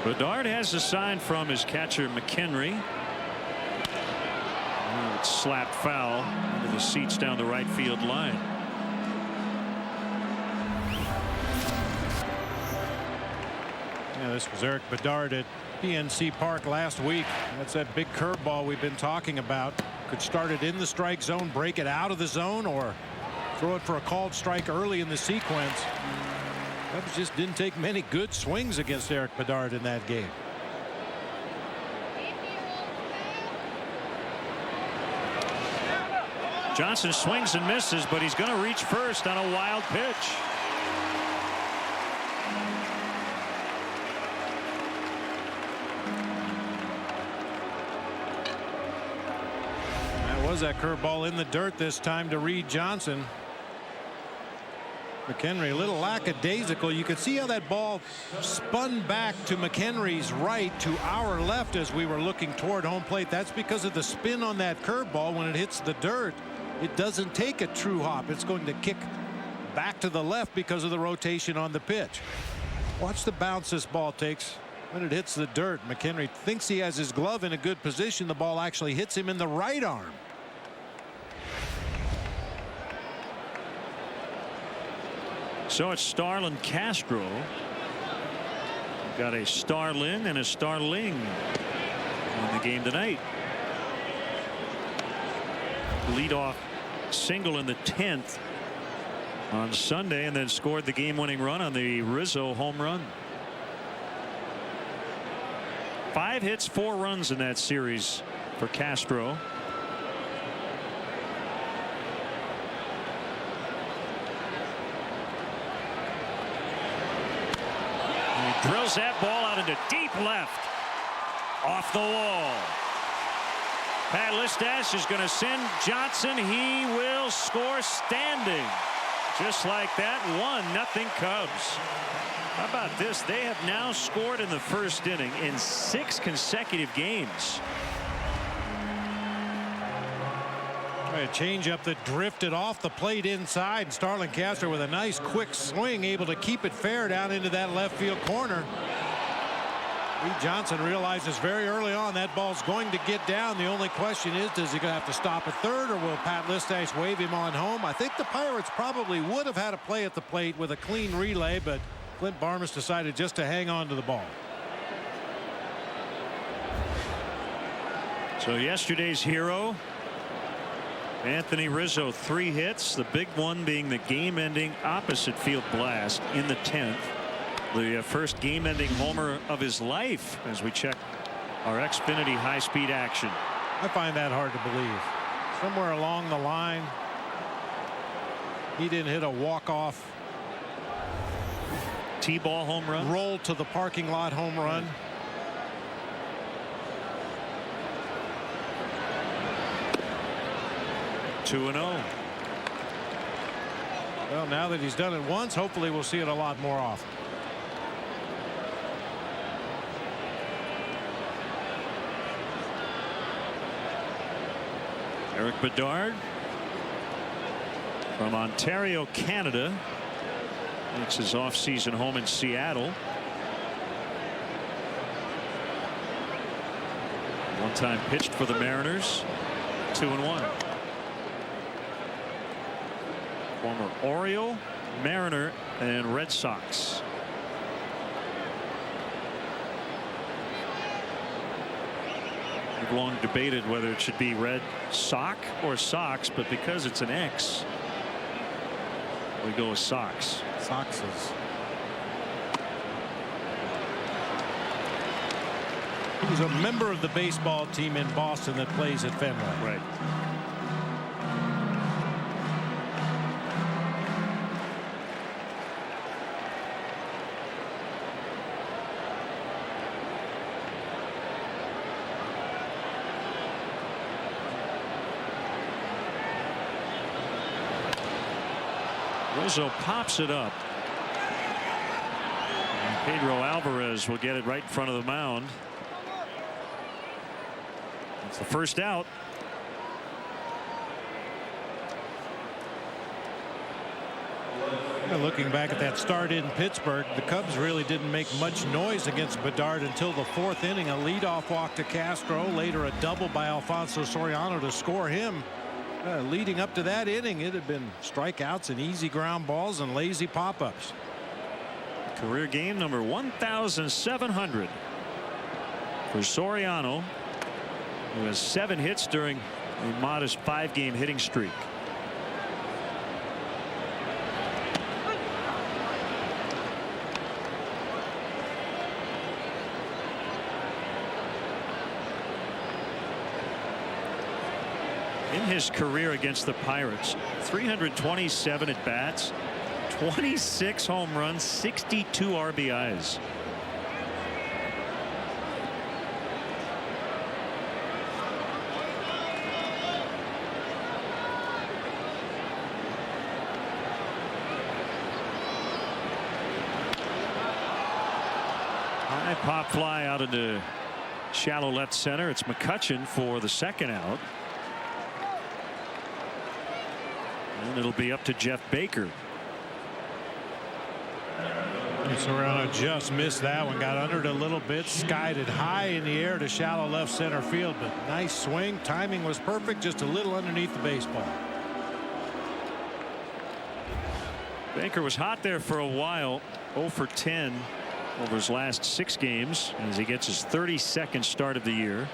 Bedard has a sign from his catcher McHenry. It's slapped foul into the seats down the right field line. Yeah, this was Eric Bedard at PNC Park last week. That's that big curveball we've been talking about. Could start it in the strike zone, break it out of the zone, or throw it for a called strike early in the sequence. Cubs just didn't take many good swings against Eric Bedard in that game. Johnson swings and misses, but he's going to reach first on a wild pitch. That was that curveball in the dirt this time to Reed Johnson. McHenry a little lackadaisical. You could see how that ball spun back to McHenry's right to our left as we were looking toward home plate. That's because of the spin on that curveball. When it hits the dirt, it doesn't take a true hop. It's going to kick back to the left because of the rotation on the pitch. Watch the bounce this ball takes when it hits the dirt. McHenry thinks he has his glove in a good position. The ball actually hits him in the right arm. So it's Starlin Castro. We've got a Starlin and a Starling in the game tonight. Leadoff single in the 10th on Sunday, and then scored the game-winning run on the Rizzo home run. 5 hits, 4 runs in that series for Castro. He drills that ball out into deep left, off the wall. Pat Listash is going to send Johnson. He will score standing. Just like that, 1-0 Cubs. How about this? They have now scored in the first inning in 6 consecutive games. A changeup that drifted off the plate inside, and Starlin Castro with a nice quick swing able to keep it fair down into that left field corner. Reed Johnson realizes very early on that ball's going to get down. The only question is, does he going to have to stop at third, or will Pat Listash wave him on home? I think the Pirates probably would have had a play at the plate with a clean relay, but Clint Barmas decided just to hang on to the ball. So yesterday's hero, Anthony Rizzo, 3 hits, the big one being the game-ending opposite field blast in the 10th. The first game-ending homer of his life, as we check our Xfinity high-speed action. I find that hard to believe. Somewhere along the line, he didn't hit a walk-off T-ball home run, roll to the parking lot home run. Right. 2-0. Well, now that he's done it once, hopefully we'll see it a lot more often. Eric Bedard from Ontario, Canada, makes his off-season home in Seattle. One time pitched for the Mariners. 2-1. Former Oriole, Mariner, and Red Sox. We've long debated whether it should be Red Sox or Sox, but because it's an X, we go with Sox. Soxes. He's a member of the baseball team in Boston that plays at Fenway. Right. Rizzo pops it up. And Pedro Alvarez will get it right in front of the mound. It's the first out. The Looking back at that start in Pittsburgh, the Cubs really didn't make much noise against Bedard until the 4th inning. A leadoff walk to Castro, later a double by Alfonso Soriano to score him. Leading up to that inning, it had been strikeouts and easy ground balls and lazy pop-ups. Career game number 1,700 for Soriano, who has 7 hits during a modest 5-game hitting streak. In his career against the Pirates, 327 at bats, 26 home runs, 62 RBIs. High pop fly out into shallow left center. It's McCutchen for the 2nd out. And it'll be up to Jeff Baker. Soriano just missed that one, got under it a little bit, skied it high in the air to shallow left center field, but nice swing. Timing was perfect, just a little underneath the baseball. Baker was hot there for a while, 0 for 10 over his last 6 games as he gets his 32nd start of the year.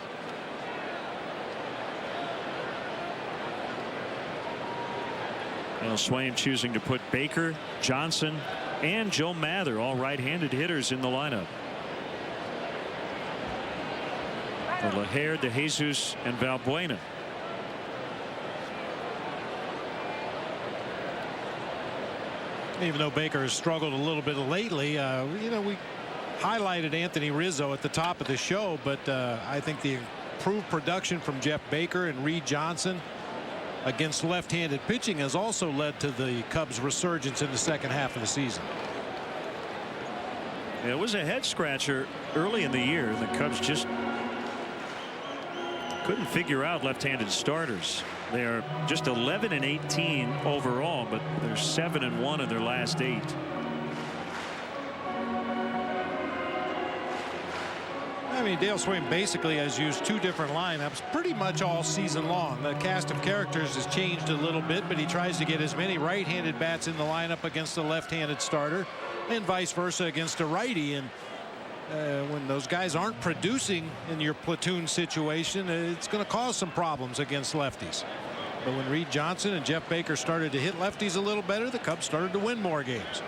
Swain choosing to put Baker, Johnson, and Joe Mather, all right-handed hitters, in the lineup. For Laher, De Jesus, and Valbuena. Even though Baker has struggled a little bit lately, you know, we highlighted Anthony Rizzo at the top of the show, but I think the improved production from Jeff Baker and Reed Johnson against left-handed pitching has also led to the Cubs' resurgence in the 2nd half of the season. It was a head-scratcher early in the year. The Cubs just couldn't figure out left-handed starters. They are just 11-18 overall, but they're 7-1 in their last 8. I mean, Dale Swain basically has used 2 different lineups pretty much all season long. The cast of characters has changed a little bit, but he tries to get as many right-handed bats in the lineup against the left-handed starter and vice versa against a righty. And when those guys aren't producing in your platoon situation, it's going to cause some problems against lefties. But when Reed Johnson and Jeff Baker started to hit lefties a little better, the Cubs started to win more games.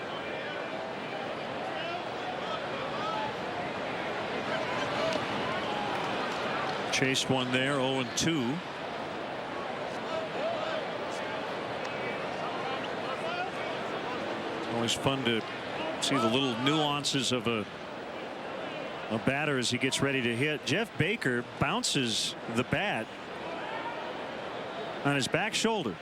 Chased one there, 0-2. It's always fun to see the little nuances of a batter as he gets ready to hit. Jeff Baker bounces the bat on his back shoulder.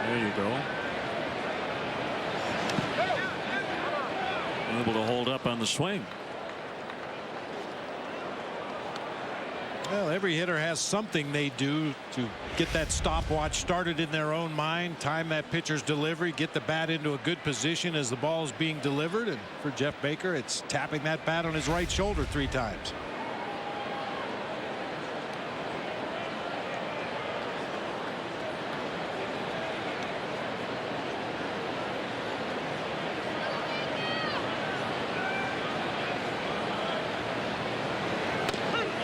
There you go. Able to hold up on the swing. Well, every hitter has something they do to get that stopwatch started in their own mind, time that pitcher's delivery, get the bat into a good position as the ball is being delivered. And for Jeff Baker, it's tapping that bat on his right shoulder 3 times.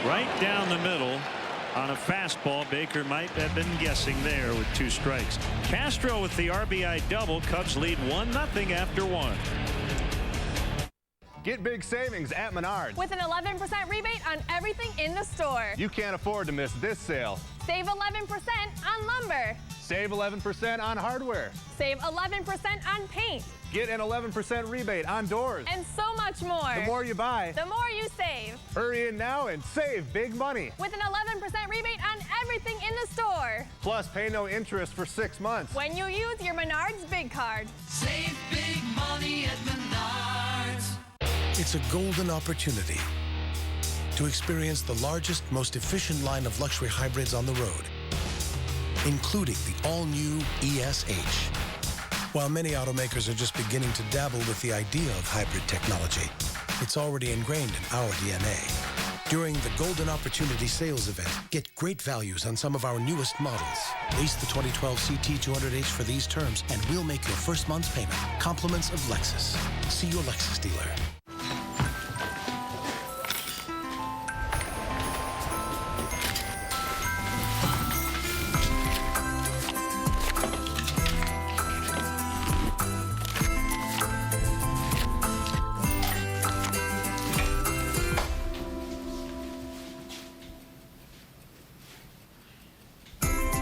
Right down the middle on a fastball. Baker might have been guessing there with 2 strikes. Castro with the RBI double. Cubs lead 1-0 after 1. Get big savings at Menards. With an 11% rebate on everything in the store. You can't afford to miss this sale. Save 11% on lumber. Save 11% on hardware. Save 11% on paint. Get an 11% rebate on doors. And so much more. The more you buy, the more you save. Hurry in now and save big money. With an 11% rebate on everything in the store. Plus, pay no interest for 6 months. When you use your Menards Big Card. Save big money at Menards. It's a golden opportunity to experience the largest, most efficient line of luxury hybrids on the road, including the all-new ES-H. While many automakers are just beginning to dabble with the idea of hybrid technology, it's already ingrained in our DNA. During the Golden Opportunity Sales Event, get great values on some of our newest models. Lease the 2012 CT200H for these terms, and we'll make your first month's payment. Compliments of Lexus. See your Lexus dealer.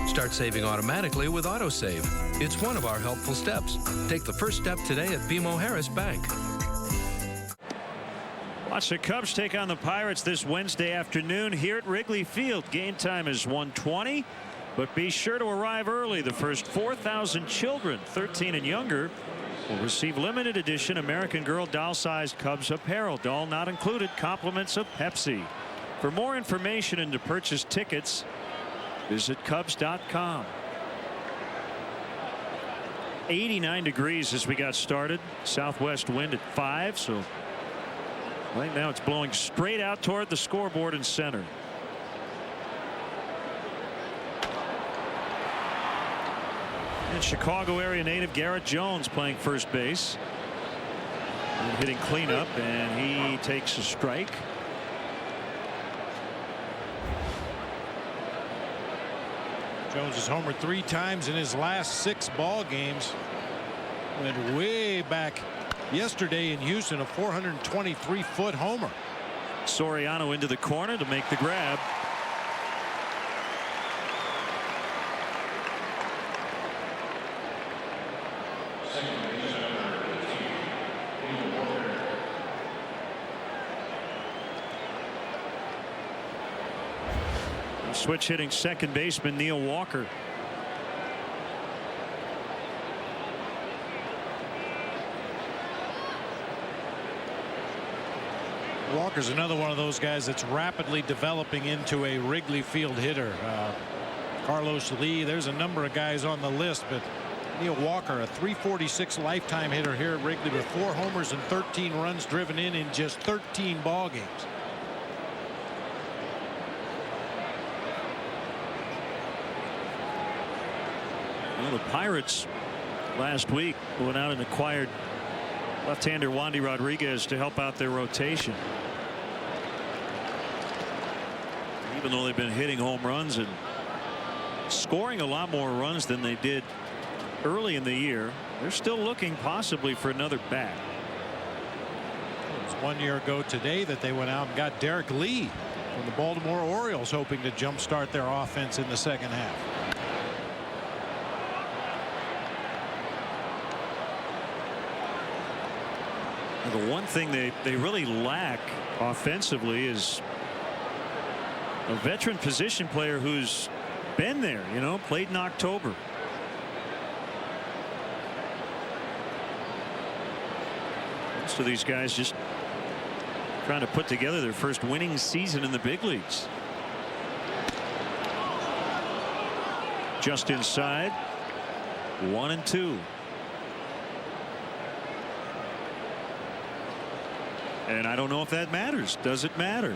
Start saving automatically with AutoSave. It's one of our helpful steps. Take the first step today at BMO Harris Bank. Watch the Cubs take on the Pirates this Wednesday afternoon here at Wrigley Field. Game time is 1:20, but be sure to arrive early. The first 4,000 children, 13 and younger, will receive limited edition American Girl doll-sized Cubs apparel. Doll not included. Compliments of Pepsi. For more information and to purchase tickets, visit Cubs.com. 89 degrees as we got started. Southwest wind at 5, so right now it's blowing straight out toward the scoreboard in center. And Chicago area native Garrett Jones playing first base. And hitting cleanup, and he takes a strike. Jones has homered 3 times in his last 6 ball games. Went way back yesterday in Houston, a 423-foot homer. Soriano into the corner to make the grab. Switch hitting second baseman Neil Walker. Walker's another one of those guys that's rapidly developing into a Wrigley Field hitter. Carlos Lee, there's a number of guys on the list, but Neil Walker, a .346 lifetime hitter here at Wrigley with 4 homers and 13 runs driven in just 13 ball games. Well, the Pirates last week went out and acquired left-hander Wandy Rodriguez to help out their rotation. Even though they've been hitting home runs and scoring a lot more runs than they did early in the year, they're still looking possibly for another bat. It was 1 year ago today that they went out and got Derek Lee from the Baltimore Orioles, hoping to jumpstart their offense in the second half. The one thing they really lack offensively is a veteran position player who's been there, you know, played in October. Most of these guys just trying to put together their first winning season in the big leagues. Just inside, 1-2. And I don't know if that matters. Does it matter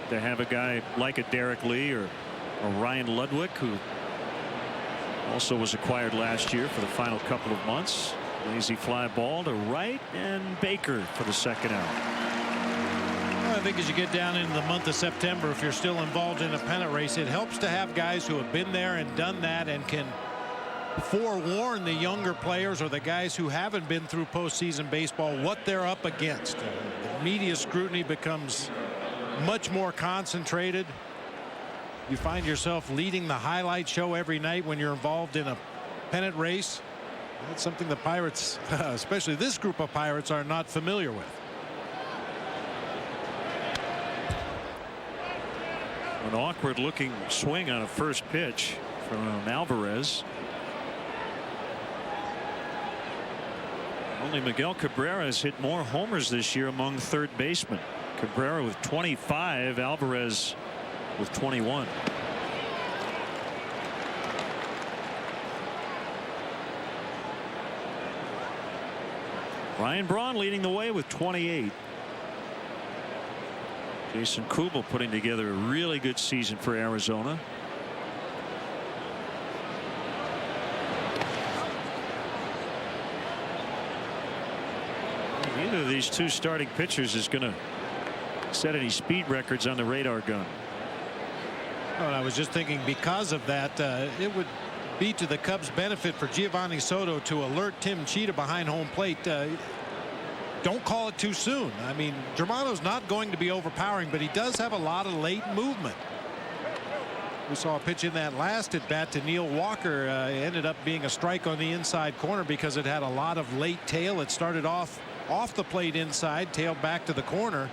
to have a guy like a Derek Lee or a Ryan Ludwig, who also was acquired last year for the final couple of months? Lazy fly ball to right, and Baker for the second out. Well, I think as you get down into the month of September, if you're still involved in a pennant race, it helps to have guys who have been there and done that and can forewarn the younger players or the guys who haven't been through postseason baseball what they're up against. The media scrutiny becomes much more concentrated. You find yourself leading the highlight show every night when you're involved in a pennant race. That's something the Pirates, especially this group of Pirates, are not familiar with. An awkward looking swing on a first pitch from Alvarez. Only Miguel Cabrera has hit more homers this year among third basemen. Cabrera with 25, Alvarez with 21. Ryan Braun leading the way with 28. Jason Kubel putting together a really good season for Arizona. Neither of these two starting pitchers is going to set any speed records on the radar gun. Well, I was just thinking because of that, it would be to the Cubs' benefit for Giovanni Soto to alert Tim Cheetah behind home plate. Don't call it too soon. I mean, Germano's not going to be overpowering, but he does have a lot of late movement. We saw a pitch in that last at bat to Neil Walker. Ended up being a strike on the inside corner because it had a lot of late tail. It started off the plate inside, tailed back to the corner.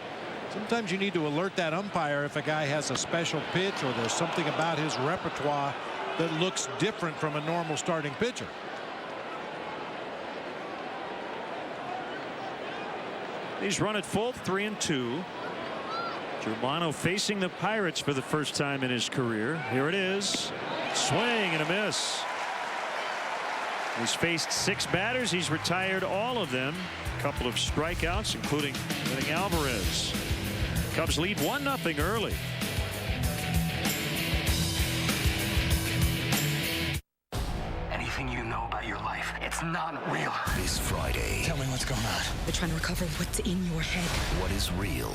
Sometimes you need to alert that umpire if a guy has a special pitch or there's something about his repertoire that looks different from a normal starting pitcher. He's run at full, 3-2. Germano facing the Pirates for the first time in his career. Here it is. Swing and a miss. He's faced 6 batters. He's retired all of them. A couple of strikeouts, including winning Alvarez. Cubs lead 1-0 early. Anything you know about your life, it's not real. This Friday. Tell me what's going on. They're trying to recover what's in your head. What is real?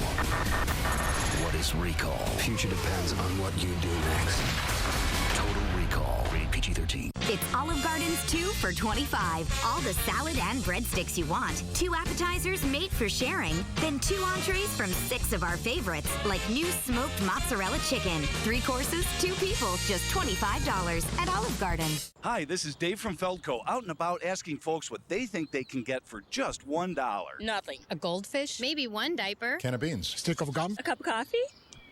What is recall? Future depends on what you do next. Total Recall. Rated PG-13. It's Olive Garden's 2 for $25. All the salad and breadsticks you want. 2 appetizers made for sharing. Then 2 entrees from 6 of our favorites, like new smoked mozzarella chicken. 3 courses, 2 people, just $25 at Olive Garden. Hi, this is Dave from Feldco, out and about asking folks what they think they can get for just $1. Nothing. A goldfish? Maybe 1 diaper. Can of beans. Stick of gum. A cup of coffee?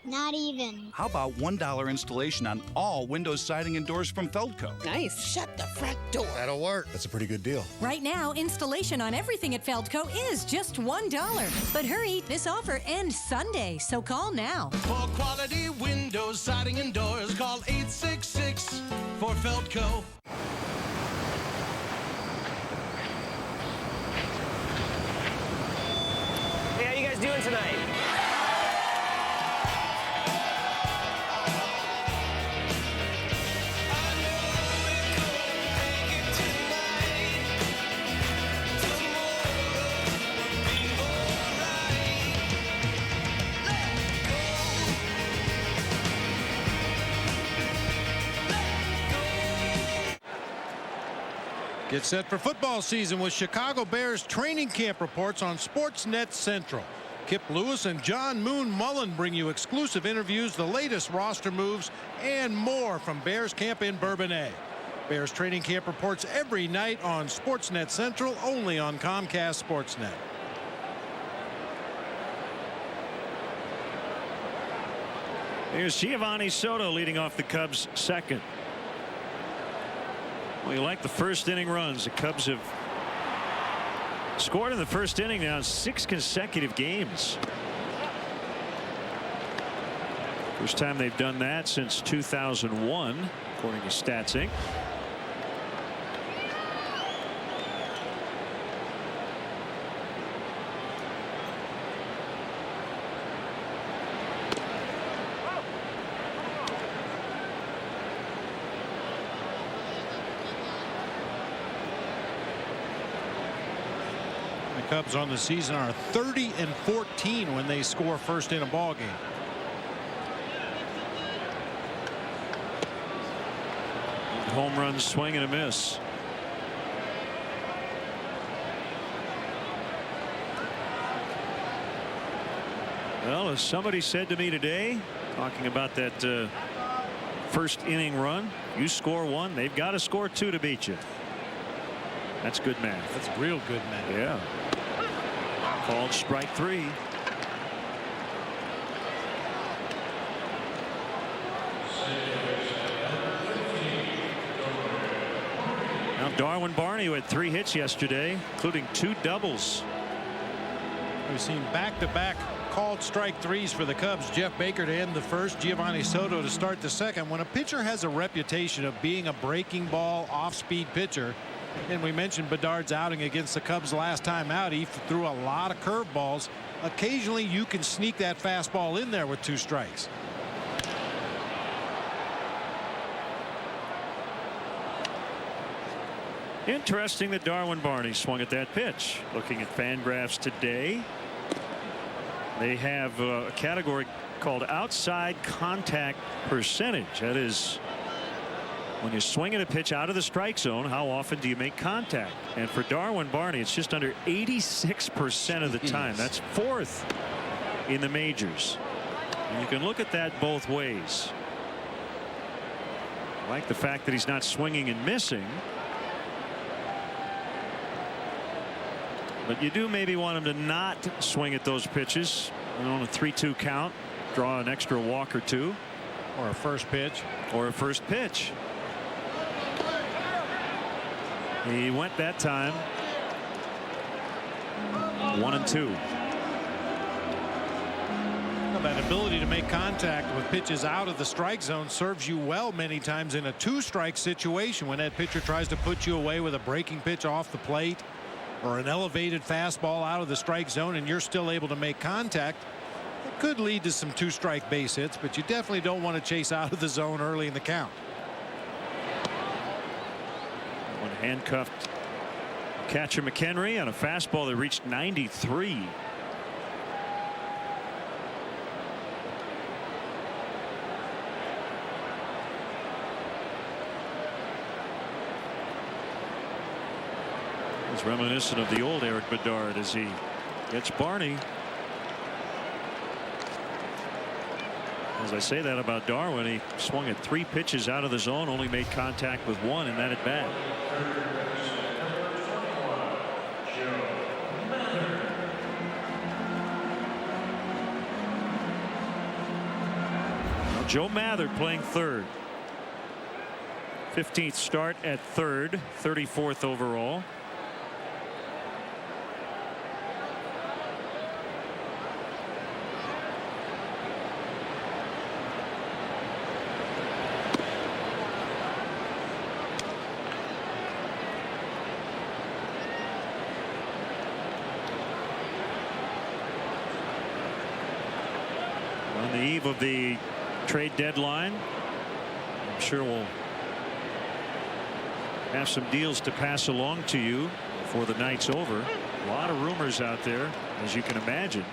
Not even. How about $1 installation on all windows, siding, and doors from Feldco? Nice. Shut the front door. That'll work. That's a pretty good deal. Right now, installation on everything at Feldco is just $1. But hurry, this offer ends Sunday, so call now. For quality windows, siding, and doors, call 866 for Feldco. Hey, how you guys doing tonight? Get set for football season with Chicago Bears training camp reports on Sportsnet Central. Kip Lewis and John Moon Mullen bring you exclusive interviews, the latest roster moves, and more from Bears camp in Bourbonnais. Bears training camp reports every night on Sportsnet Central, only on Comcast Sportsnet. Here's Giovanni Soto leading off the Cubs' second. Well, you like the first inning runs. The Cubs have scored in the first inning now 6 consecutive games. First time they've done that since 2001, according to Stats Inc. Cubs on the season are 30-14 when they score first in a ball game. Home run, swing and a miss. Well, as somebody said to me today, talking about that first inning run, you score 1, they've got to score 2 to beat you. That's good math. That's real good math. Yeah. Called strike 3. Now Darwin Barney, who had 3 hits yesterday, including 2 doubles. We've seen back-to-back called strike threes for the Cubs. Jeff Baker to end the first, Giovanni Soto to start the second. When a pitcher has a reputation of being a breaking ball off-speed pitcher, and we mentioned Bedard's outing against the Cubs last time out, he threw a lot of curveballs. Occasionally you can sneak that fastball in there with 2 strikes. Interesting that Darwin Barney swung at that pitch. Looking at Fangraphs today, they have a category called outside contact percentage. That is, when you swing at a pitch out of the strike zone, how often do you make contact? And for Darwin Barney, it's just under 86% of the time. That's 4th in the majors. And you can look at that both ways. I like the fact that he's not swinging and missing. But you do maybe want him to not swing at those pitches on a 3-2 count, draw an extra walk or 2. Or a first pitch. Or a first pitch. He went that time. 1-2. Well, that ability to make contact with pitches out of the strike zone serves you well many times in a 2-strike situation when that pitcher tries to put you away with a breaking pitch off the plate or an elevated fastball out of the strike zone, and you're still able to make contact. It could lead to some 2-strike base hits, but you definitely don't want to chase out of the zone early in the count. When handcuffed catcher McHenry on a fastball that reached 93. It's reminiscent of the old Eric Bedard as he gets Barney. As I say that about Darwin, he swung at 3 pitches out of the zone, only made contact with 1 in that at bat. Now Joe Mather playing third. 15th start at third, 34th overall. On the eve of the trade deadline, I'm sure we'll have some deals to pass along to you before the night's over. A lot of rumors out there, as you can imagine.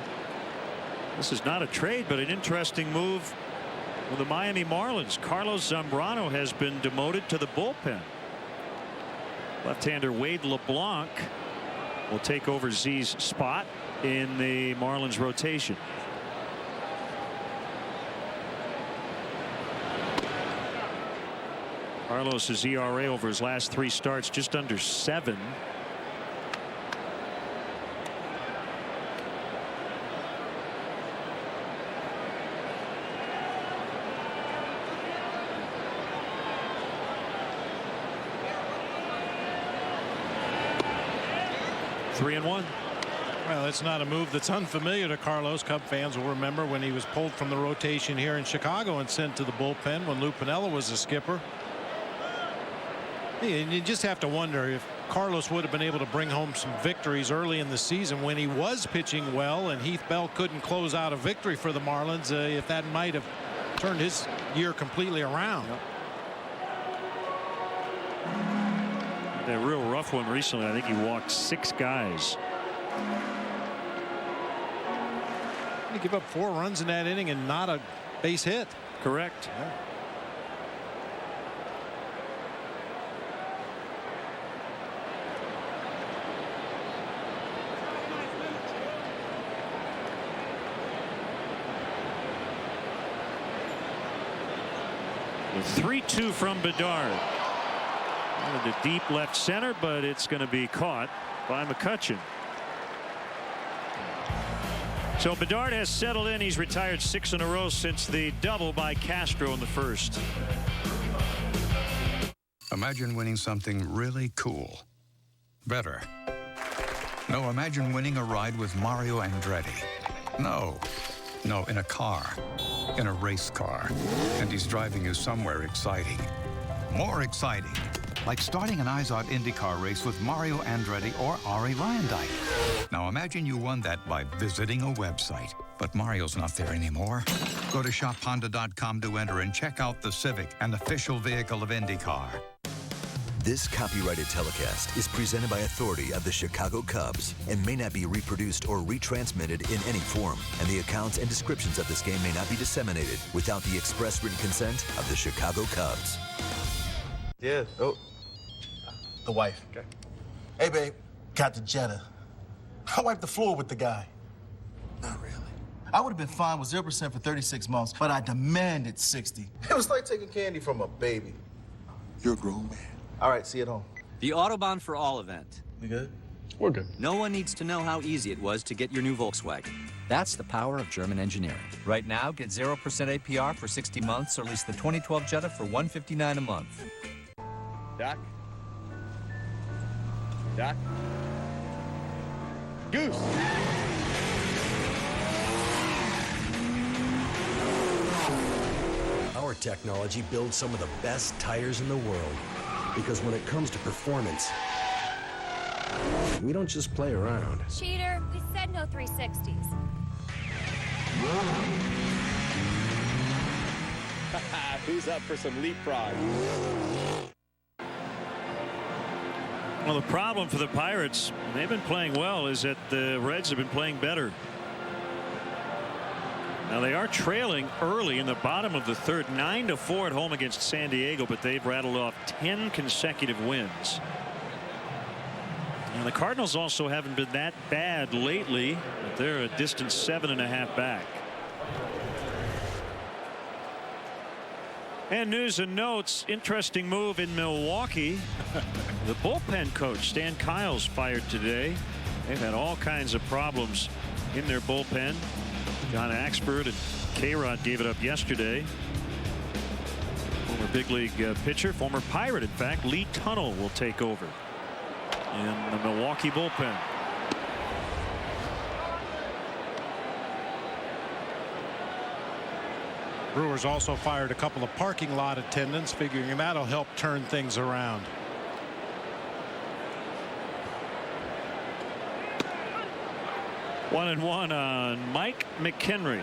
This is not a trade, but an interesting move with the Miami Marlins. Carlos Zambrano has been demoted to the bullpen. Left-hander Wade LeBlanc will take over Z's spot in the Marlins rotation. Carlos's ERA over his last 3 starts just under 7. Three and 1. Well, it's not a move that's unfamiliar to Carlos. Cub fans will remember when he was pulled from the rotation here in Chicago and sent to the bullpen when Lou Piniella was the skipper. And you just have to wonder if Carlos would have been able to bring home some victories early in the season when he was pitching well and Heath Bell couldn't close out a victory for the Marlins, if that might have turned his year completely around. A real rough one recently. I think he walked 6 guys. He gave up 4 runs in that inning and not a base hit. Correct. Yeah. The 3-2 from Bedard. Wanted a deep left center, but it's going to be caught by McCutchen. So Bedard has settled in. He's retired 6 in a row since the double by Castro in the first. Imagine winning something really cool. Better. No, imagine winning a ride with Mario Andretti. No, in a car. In a race car. And he's driving you somewhere exciting. More exciting. Like starting an IZOD IndyCar race with Mario Andretti or Ari Luyendyk. Now imagine you won that by visiting a website. But Mario's not there anymore. Go to shophonda.com to enter and check out the Civic, an official vehicle of IndyCar. This copyrighted telecast is presented by authority of the Chicago Cubs and may not be reproduced or retransmitted in any form, and the accounts and descriptions of this game may not be disseminated without the express written consent of the Chicago Cubs. Yeah. Oh. The wife. Okay. Hey, babe. Got the Jetta. I wiped the floor with the guy. Not really. I would have been fine with 0% for 36 months, but I demanded 60. It was like taking candy from a baby. You're a grown man. All right, see you at home. The Autobahn for All event. We good? We're good. No one needs to know how easy it was to get your new Volkswagen. That's the power of German engineering. Right now, get 0% APR for 60 months or lease the 2012 Jetta for $159 a month. Doc? Doc? Goose! Our technology builds some of the best tires in the world. Because when it comes to performance, we don't just play around. Cheater, we said no 360s. Who's up for some leapfrog? Well, the problem for the Pirates, they've been playing well, is that the Reds have been playing better. Now they are trailing early in the bottom of the third, 9-4 at home against San Diego, but they've rattled off 10 consecutive wins. And the Cardinals also haven't been that bad lately, but they're a distant 7.5 back. And news and notes, interesting move in Milwaukee. The bullpen coach, Stan Kyle's fired today. They've had all kinds of problems in their bullpen. John Axford and K-Rod gave it up yesterday. Former big league pitcher, former Pirate, in fact, Lee Tunnell will take over in the Milwaukee bullpen. Brewers also fired a couple of parking lot attendants, figuring that'll help turn things around. One and one on Mike McHenry.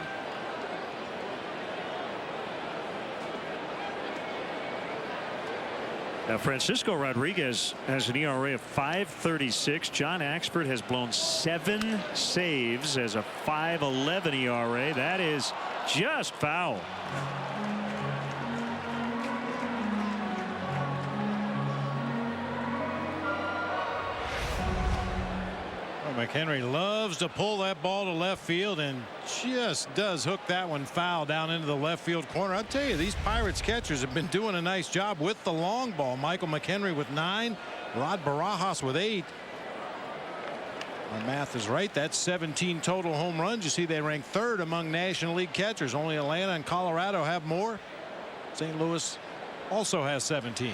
Now Francisco Rodriguez has an ERA of 5.36. John Axford has blown 7 saves as a 5.11 ERA. That is just foul. McHenry loves to pull that ball to left field and just does hook that one foul down into the left field corner. I'll tell you, these Pirates catchers have been doing a nice job with the long ball. Michael McHenry with 9, Rod Barajas with 8. Our math is right. That's 17 total home runs. You see they rank 3rd among National League catchers. Only Atlanta and Colorado have more. St. Louis also has 17.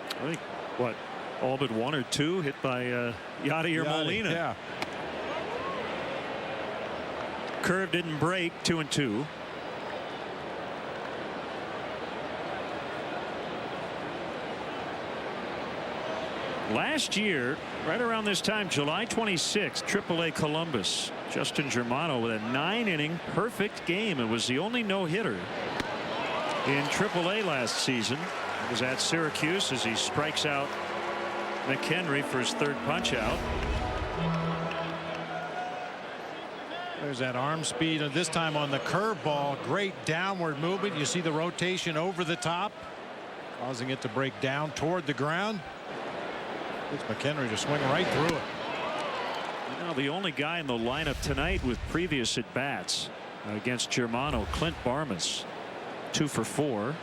I think what, all but 1 or 2 hit by Yadier Molina. Yeah. Curve didn't break. 2-2. Last year, right around this time, July 26th, AAA Columbus, Justin Germano with a 9-inning perfect game. It was the only no-hitter in AAA last season. It was at Syracuse as he strikes out McHenry for his 3rd punch out. There's that arm speed, and this time on the curveball. Great downward movement. You see the rotation over the top, causing it to break down toward the ground. It's McHenry to swing right through it. Now the only guy in the lineup tonight with previous at bats against Germano, Clint Barmas, 2 for 4.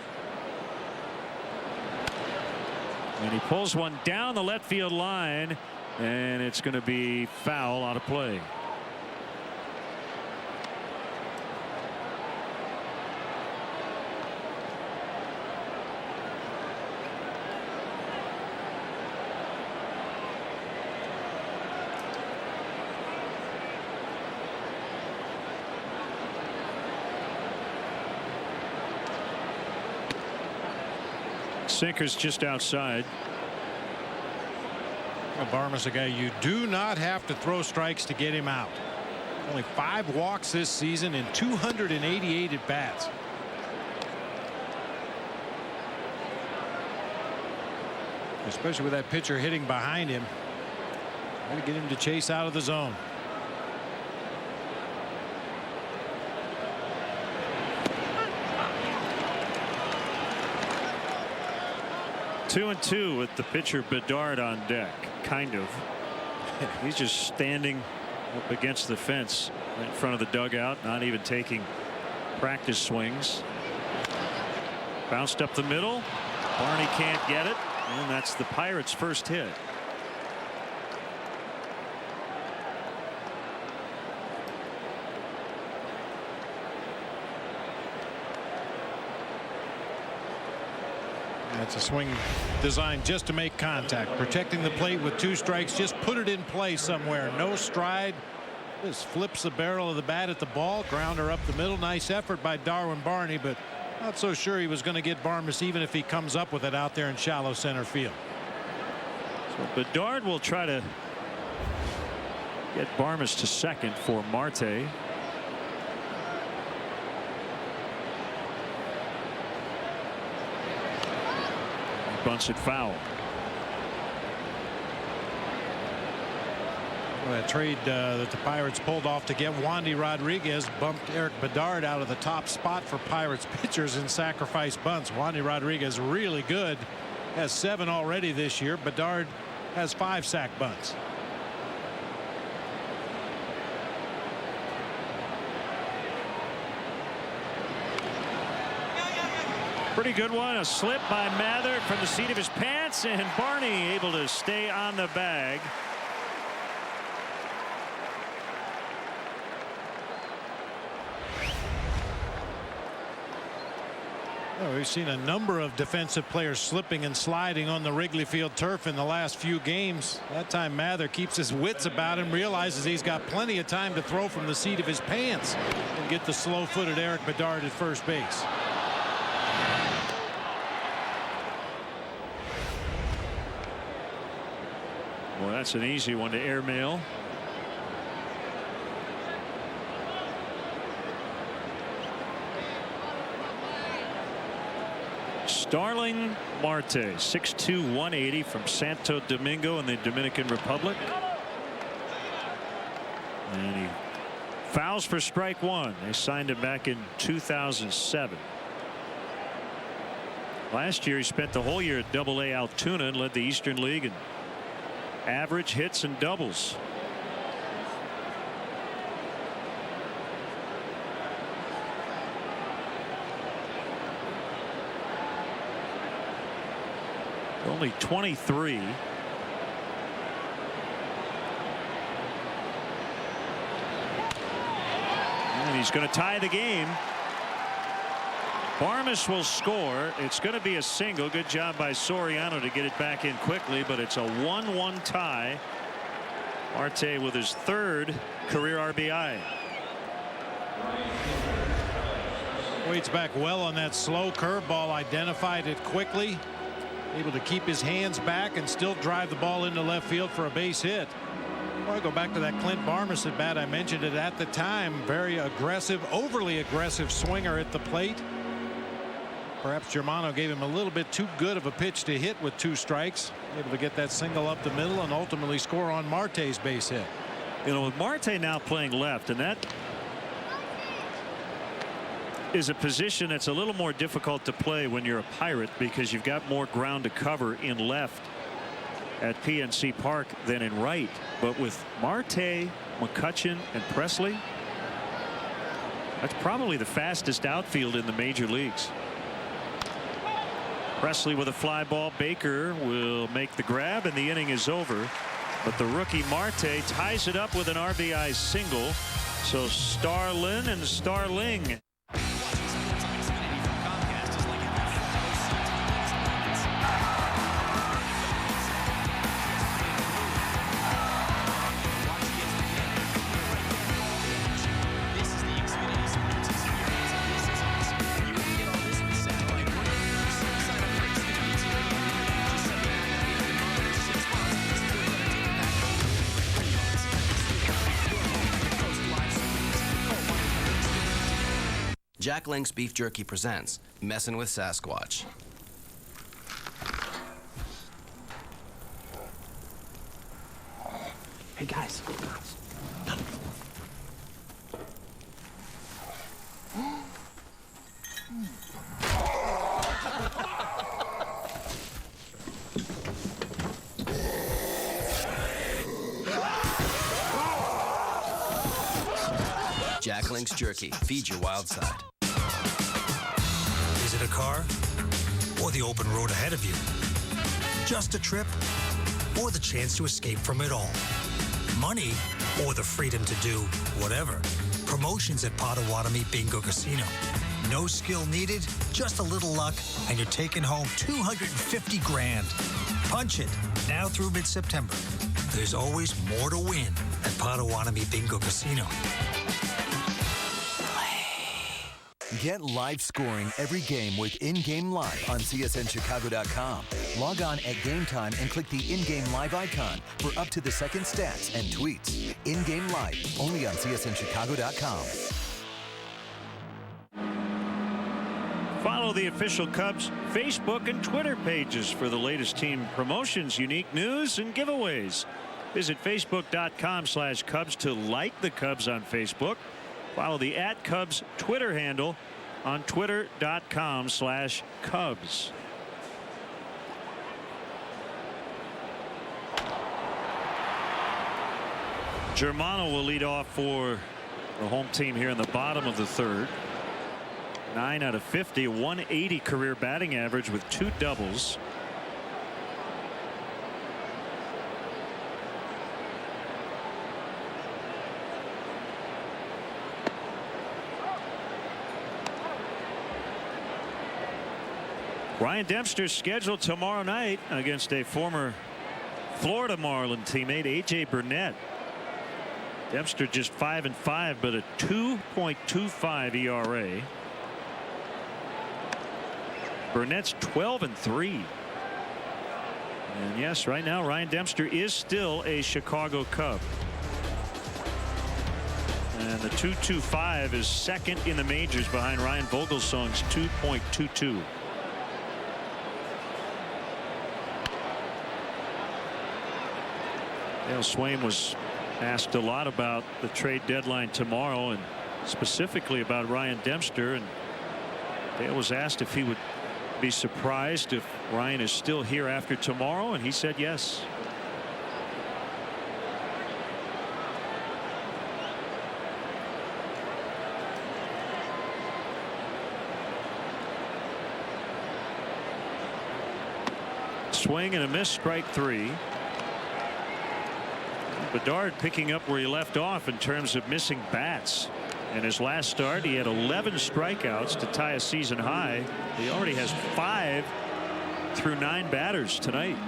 And he pulls one down the left field line, and it's going to be foul out of play. Sinker's just outside. Barmes, a guy you do not have to throw strikes to get him out. Only 5 walks this season in 288 at bats. Especially with that pitcher hitting behind him. Trying to get him to chase out of the zone. Two and two with the pitcher Bedard on deck. Kind of. He's just standing up against the fence in front of the dugout, not even taking practice swings. Bounced up the middle. Barney can't get it, and that's the Pirates' first hit. That's a swing designed just to make contact. Protecting the plate with 2 strikes. Just put it in play somewhere. No stride. Just flips the barrel of the bat at the ball. Grounder up the middle. Nice effort by Darwin Barney, but not so sure he was going to get Barmes even if he comes up with it out there in shallow center field. So Bedard will try to get Barmes to second for Marte. Bunts it foul. Well, that trade that the Pirates pulled off to get Wandy Rodriguez bumped Eric Bedard out of the top spot for Pirates pitchers in sacrifice bunts. Wandy Rodriguez really good. Has 7 already this year. Bedard has 5 sack bunts. Pretty good one. A slip by Mather from the seat of his pants, and Barney able to stay on the bag. Well, we've seen a number of defensive players slipping and sliding on the Wrigley Field turf in the last few games. That time Mather keeps his wits about him, realizes he's got plenty of time to throw from the seat of his pants and get the slow-footed Eric Bedard at first base. Well, that's an easy one to airmail. Starling Marte, 6'2", 180 from Santo Domingo in the Dominican Republic. And he fouls for strike 1. They signed him back in 2007. Last year he spent the whole year at Double-A Altoona and led the Eastern League in average hits and doubles. Only 23. And he's going to tie the game. Barmes will score. It's going to be a single. Good job by Soriano to get it back in quickly, but it's a 1-1 tie. Marte with his 3rd career RBI. Waits back well on that slow curveball, identified it quickly, able to keep his hands back and still drive the ball into left field for a base hit. I go back to that Clint Barmes at bat. I mentioned it at the time. Very aggressive, overly aggressive swinger at the plate. Perhaps Germano gave him a little bit too good of a pitch to hit with 2 strikes. Able to get that single up the middle and ultimately score on Marte's base hit. You know, with Marte now playing left, and that is a position that's a little more difficult to play when you're a Pirate because you've got more ground to cover in left at PNC Park than in right. But with Marte, McCutchen, and Presley, that's probably the fastest outfield in the major leagues. Presley with a fly ball. Baker will make the grab, and the inning is over. But the rookie Marte ties it up with an RBI single. So Starlin and Starling. Jack Link's Beef Jerky presents Messin' with Sasquatch. Hey, guys. Jack Link's Jerky. Feed your wild side. Is it a car or the open road ahead of you? Just a trip or the chance to escape from it all? Money or the freedom to do whatever? Promotions at Potawatomi Bingo Casino. No skill needed, just a little luck, and you're taking home $250 grand. Punch it, now through mid-September. There's always more to win at Potawatomi Bingo Casino. Get live scoring every game with In-Game Live on CSNChicago.com. Log on at game time and click the In-Game Live icon for up-to-the-second stats and tweets. In-Game Live, only on CSNChicago.com. Follow the official Cubs Facebook and Twitter pages for the latest team promotions, unique news, and giveaways. Visit Facebook.com/Cubs to like the Cubs on Facebook. Follow the @Cubs Twitter handle on Twitter.com/Cubs. Germano will lead off for the home team here in the bottom of the third. 9 out of 50, 180 career batting average with 2 doubles. Ryan Dempster's scheduled tomorrow night against a former Florida Marlin teammate, A.J. Burnett. Dempster just 5-5, but a 2.25 ERA. Burnett's 12-3. And yes, right now Ryan Dempster is still a Chicago Cub. And the 2.25 is second in the majors behind Ryan Vogelsong's 2.22. Dale Swain was asked a lot about the trade deadline tomorrow and specifically about Ryan Dempster, and Dale was asked if he would be surprised if Ryan is still here after tomorrow, and he said yes. Swing and a miss, strike 3. Bedard picking up where he left off in terms of missing bats. In his last start, he had 11 strikeouts to tie a season high. He already has 5 through 9 batters tonight.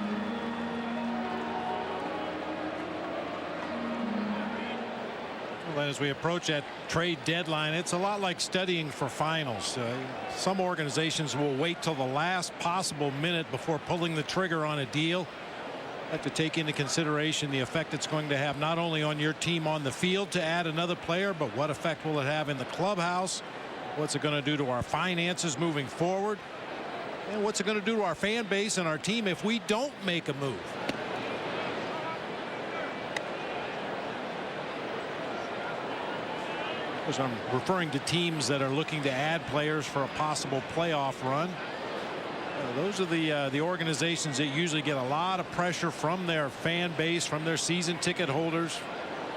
Well, as we approach that trade deadline, it's a lot like studying for finals. Some organizations will wait till the last possible minute before pulling the trigger on a deal. Have to take into consideration the effect it's going to have not only on your team on the field to add another player, but what effect will it have in the clubhouse? What's it going to do to our finances moving forward? And what's it going to do to our fan base and our team if we don't make a move? Because I'm referring to teams that are looking to add players for a possible playoff run. Those are the organizations that usually get a lot of pressure from their fan base, from their season ticket holders,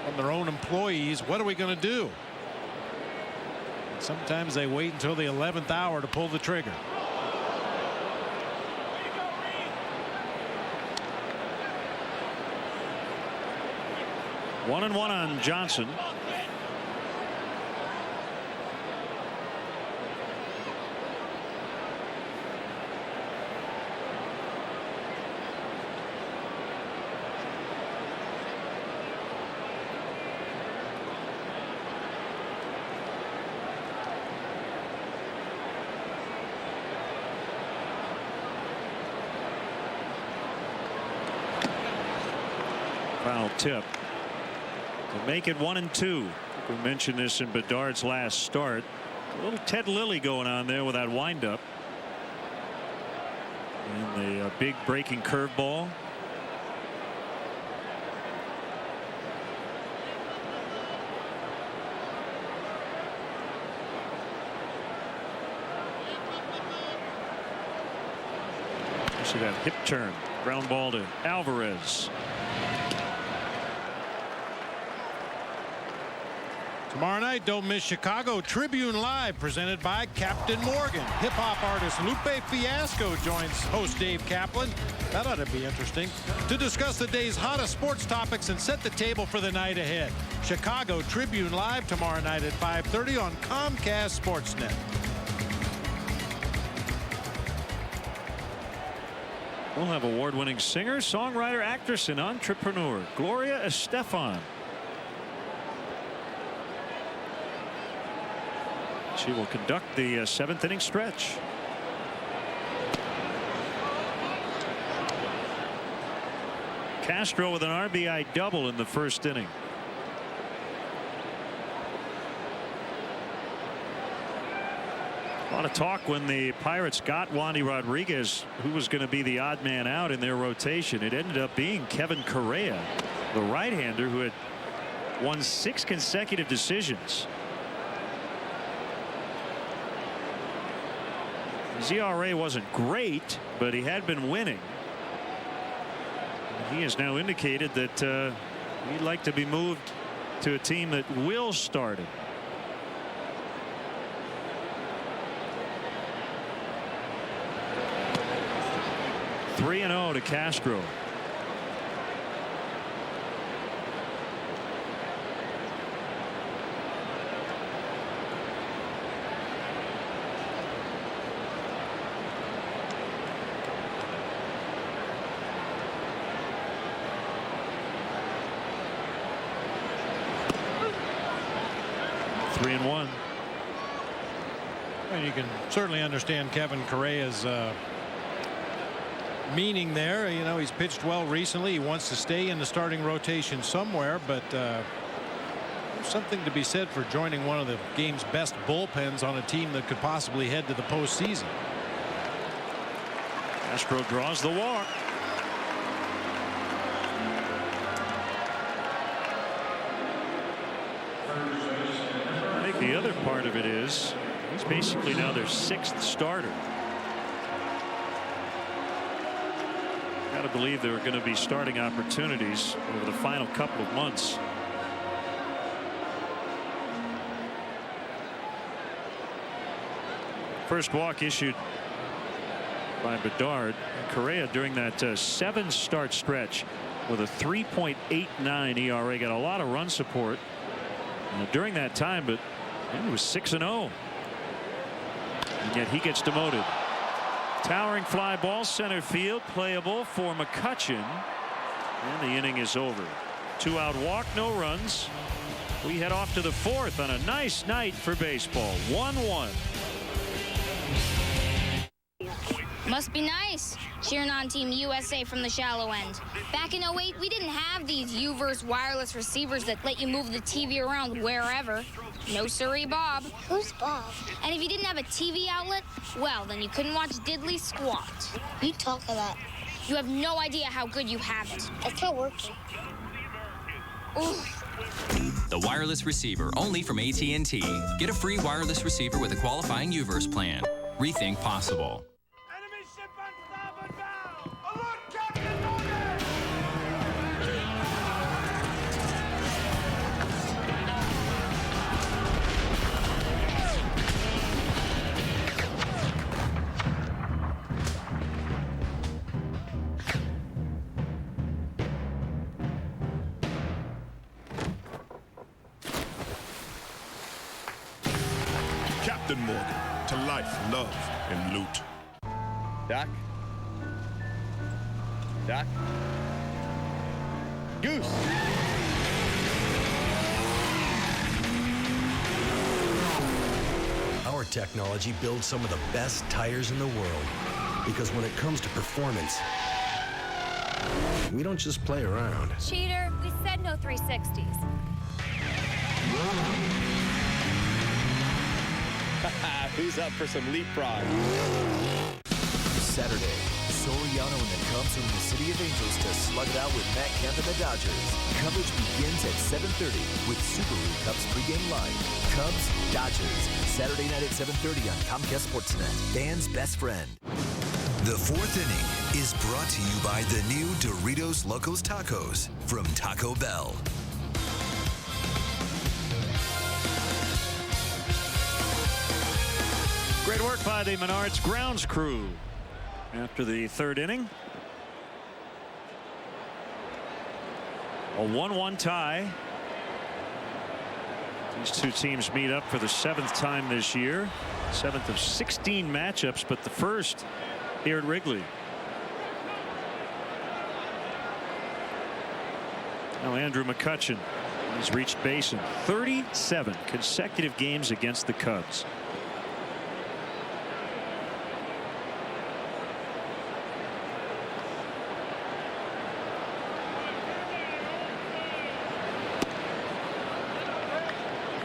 from their own employees. What are we going to do? Sometimes they wait until the 11th hour to pull the trigger. One and one on Johnson. Foul tip to make it 1-2. We mentioned this in Bedard's last start. A little Ted Lilly going on there with that windup. And the big breaking curveball. See that hip turn. Ground ball to Alvarez. Tomorrow night, don't miss Chicago Tribune Live, presented by Captain Morgan. Hip-hop artist Lupe Fiasco joins host Dave Kaplan. That ought to be interesting. To discuss the day's hottest sports topics and set the table for the night ahead. Chicago Tribune Live tomorrow night at 5:30 on Comcast Sportsnet. We'll have award-winning singer, songwriter, actress, and entrepreneur Gloria Estefan. She will conduct the seventh inning stretch. Castro with an RBI double in the first inning. A lot of talk when the Pirates got Wandy Rodriguez, who was going to be the odd man out in their rotation. It ended up being Kevin Correa, the right-hander who had won 6 consecutive decisions. His ERA wasn't great, but he had been winning. He has now indicated that he'd like to be moved to a team that will start him. (3-0) to Castro. Three and one. And you can certainly understand Kevin Correa's meaning there. You know, he's pitched well recently. He wants to stay in the starting rotation somewhere, but there's something to be said for joining one of the game's best bullpens on a team that could possibly head to the postseason. Castro draws the walk. I think the other part of it is he's basically now their 6th starter. Got to believe there are going to be starting opportunities over the final couple of months. First walk issued by Bedard. Correa during that 7-start stretch with a 3.89 ERA got a lot of run support during that time, but he was 6-0. And yet he gets demoted. Towering fly ball center field, playable for McCutchen, and the inning is over. 2-out walk, no runs. We head off to the 4th on a nice night for baseball. 1-1. Must be nice cheering on Team USA from the shallow end. Back in 08, we didn't have these U-verse wireless receivers that let you move the TV around wherever. No siree, Bob. Who's Bob? And if you didn't have a TV outlet, well, then you couldn't watch Diddley squat. You talk a lot. You have no idea how good you have it. It's not working. Oof. The wireless receiver, only from AT&T. Get a free wireless receiver with a qualifying U-verse plan. Rethink possible. Captain Morgan, to life, love, and loot. Doc? Doc? Goose! Our technology builds some of the best tires in the world. Because when it comes to performance, we don't just play around. Cheater, we said no 360s. Who's up for some leapfrog? Saturday, Soriano and the Cubs are in the City of Angels to slug it out with Matt Kemp and the Dodgers. Coverage begins at 7:30 with Subaru Cubs pregame live. Cubs, Dodgers, Saturday night at 7:30 on Comcast Sportsnet. Fans' best friend. The fourth inning is brought to you by the new Doritos Locos Tacos from Taco Bell. Great work by the Menards grounds crew after the third inning. A 1-1 tie. These two teams meet up for the 7th time this year. 7th of 16 matchups, but the first here at Wrigley. Now Andrew McCutchen has reached base in 37 consecutive games against the Cubs.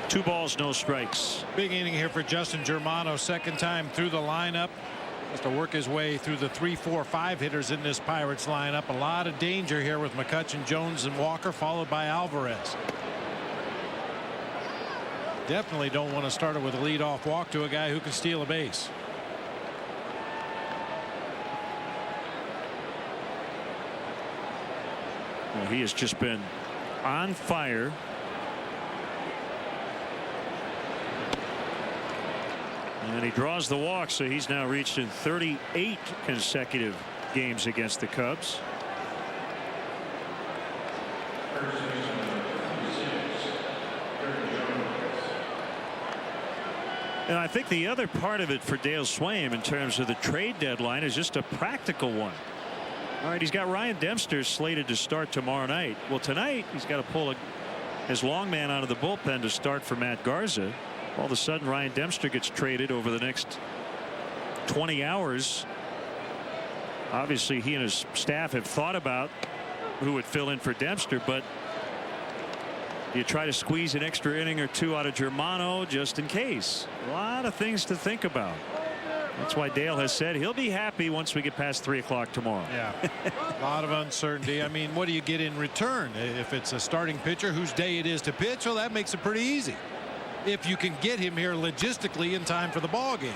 Two balls, no strikes. Big inning here for Justin Germano. Second time through the lineup. Has to work his way through the 3, 4, 5 hitters in this Pirates lineup. A lot of danger here with McCutchen, Jones, and Walker, followed by Alvarez. Definitely don't want to start it with a leadoff walk to a guy who can steal a base. Well, he has just been on fire. And he draws the walk, so he's now reached in 38 consecutive games against the Cubs. And I think the other part of it for Dale Swaim in terms of the trade deadline is just a practical one. All right, he's got Ryan Dempster slated to start tomorrow night. Well, tonight he's got to pull his long man out of the bullpen to start for Matt Garza. All of a sudden Ryan Dempster gets traded over the next 20 hours. Obviously he and his staff have thought about who would fill in for Dempster, but you try to squeeze an extra inning or two out of Germano just in case. A lot of things to think about. That's why Dale has said he'll be happy once we get past 3 o'clock tomorrow. Yeah, a lot of uncertainty. I mean, what do you get in return? If it's a starting pitcher whose day it is to pitch, well, that makes it pretty easy. If you can get him here logistically in time for the ball game.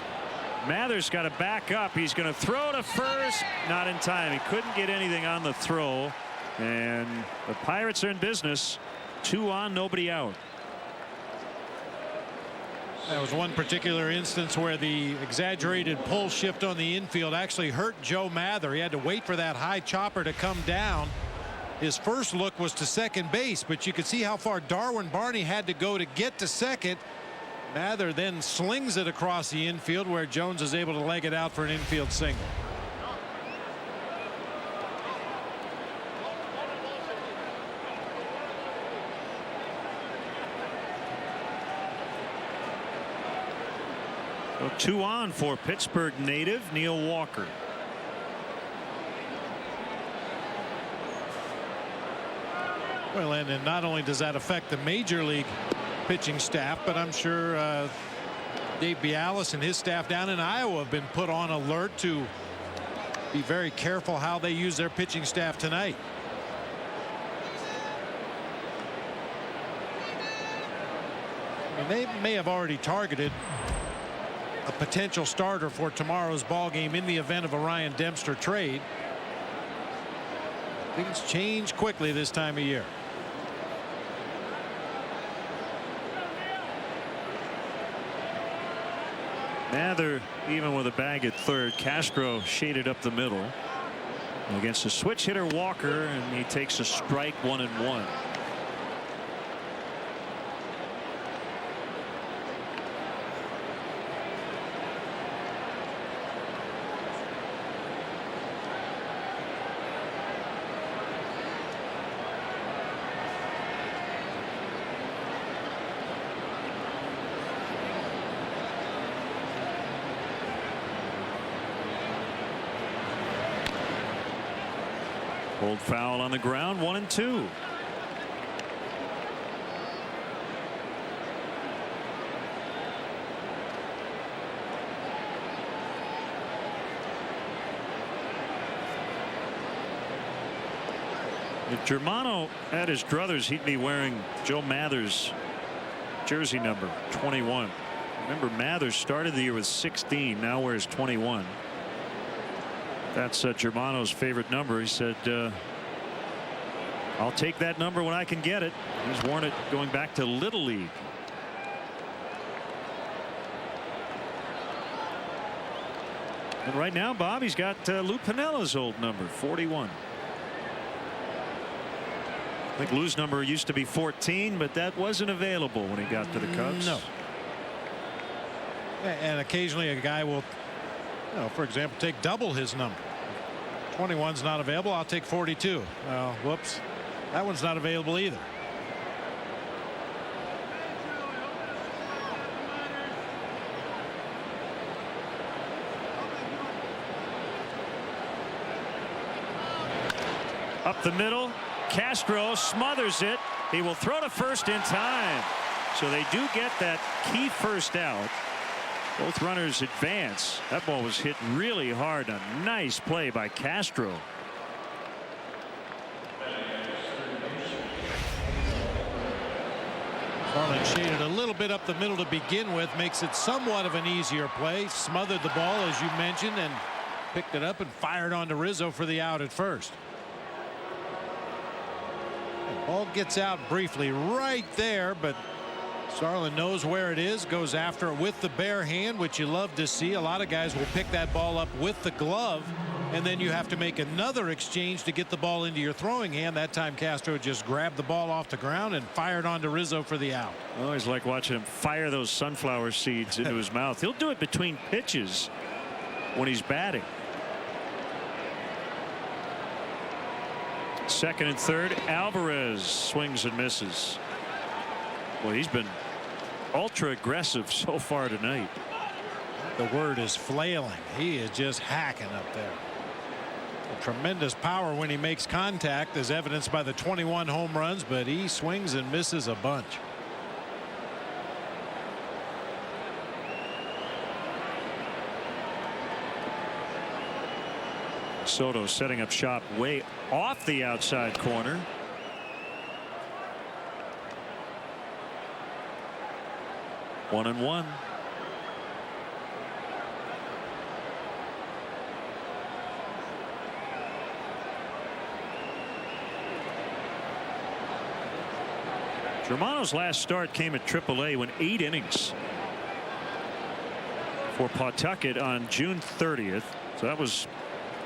Mather's got to back up. He's going to throw to first. Not in time. He couldn't get anything on the throw. And the Pirates are in business. 2 on, nobody out. That was one particular instance where the exaggerated pull shift on the infield actually hurt Joe Mather. He had to wait for that high chopper to come down. His first look was to second base, but you could see how far Darwin Barney had to go to get to second. Mather then slings it across the infield where Jones is able to leg it out for an infield single. So 2 on for Pittsburgh native Neil Walker. Well, and not only does that affect the major league pitching staff, but I'm sure Dave Bialis and his staff down in Iowa have been put on alert to be very careful how they use their pitching staff tonight. I mean, they may have already targeted a potential starter for tomorrow's ball game in the event of a Ryan Dempster trade. Things change quickly this time of year. Mather even with a bag at third. Castro shaded up the middle against a switch hitter Walker, and he takes a strike, 1-1. Pulled foul on the ground, 1-2. If Germano had his druthers, he'd be wearing Joe Mather's jersey number 21. Remember, Mathers started the year with 16, now wears 21. That's Germano's favorite number. He said, I'll take that number when I can get it. He's worn it going back to Little League. And right now, Bob, he's got Lou Pinella's old number, 41. I think Lou's number used to be 14, but that wasn't available when he got to the Cubs. No. And occasionally a guy will, for example, take double his number. 21's not available. I'll take 42. Well, whoops. That one's not available either. Up the middle. Castro smothers it. He will throw to first in time. So they do get that key first out. Both runners advance. That ball was hit really hard. A nice play by Castro. Starlin shaded a little bit up the middle to begin with. Makes it somewhat of an easier play. Smothered the ball, as you mentioned, and picked it up and fired onto Rizzo for the out at first. Ball gets out briefly right there, but Starlin knows where it is, goes after it with the bare hand, which you love to see. A lot of guys will pick that ball up with the glove, and then you have to make another exchange to get the ball into your throwing hand. That time Castro just grabbed the ball off the ground and fired onto Rizzo for the out. I always like watching him fire those sunflower seeds into his mouth. He'll do it between pitches when he's batting. Second and third. Alvarez swings and misses. Well, he's been ultra aggressive so far tonight. The word is flailing. He is just hacking up there. A tremendous power when he makes contact, as evidenced by the 21 home runs, but he swings and misses a bunch. Soto setting up shop way off the outside corner. One and one. Germano's last start came at AAA when 8 innings for Pawtucket on June 30th. So that was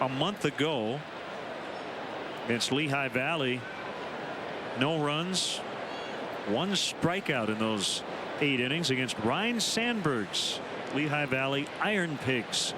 a month ago against Lehigh Valley. No runs, 1 strikeout in those 8 innings against Ryan Sandberg's Lehigh Valley Iron Pigs.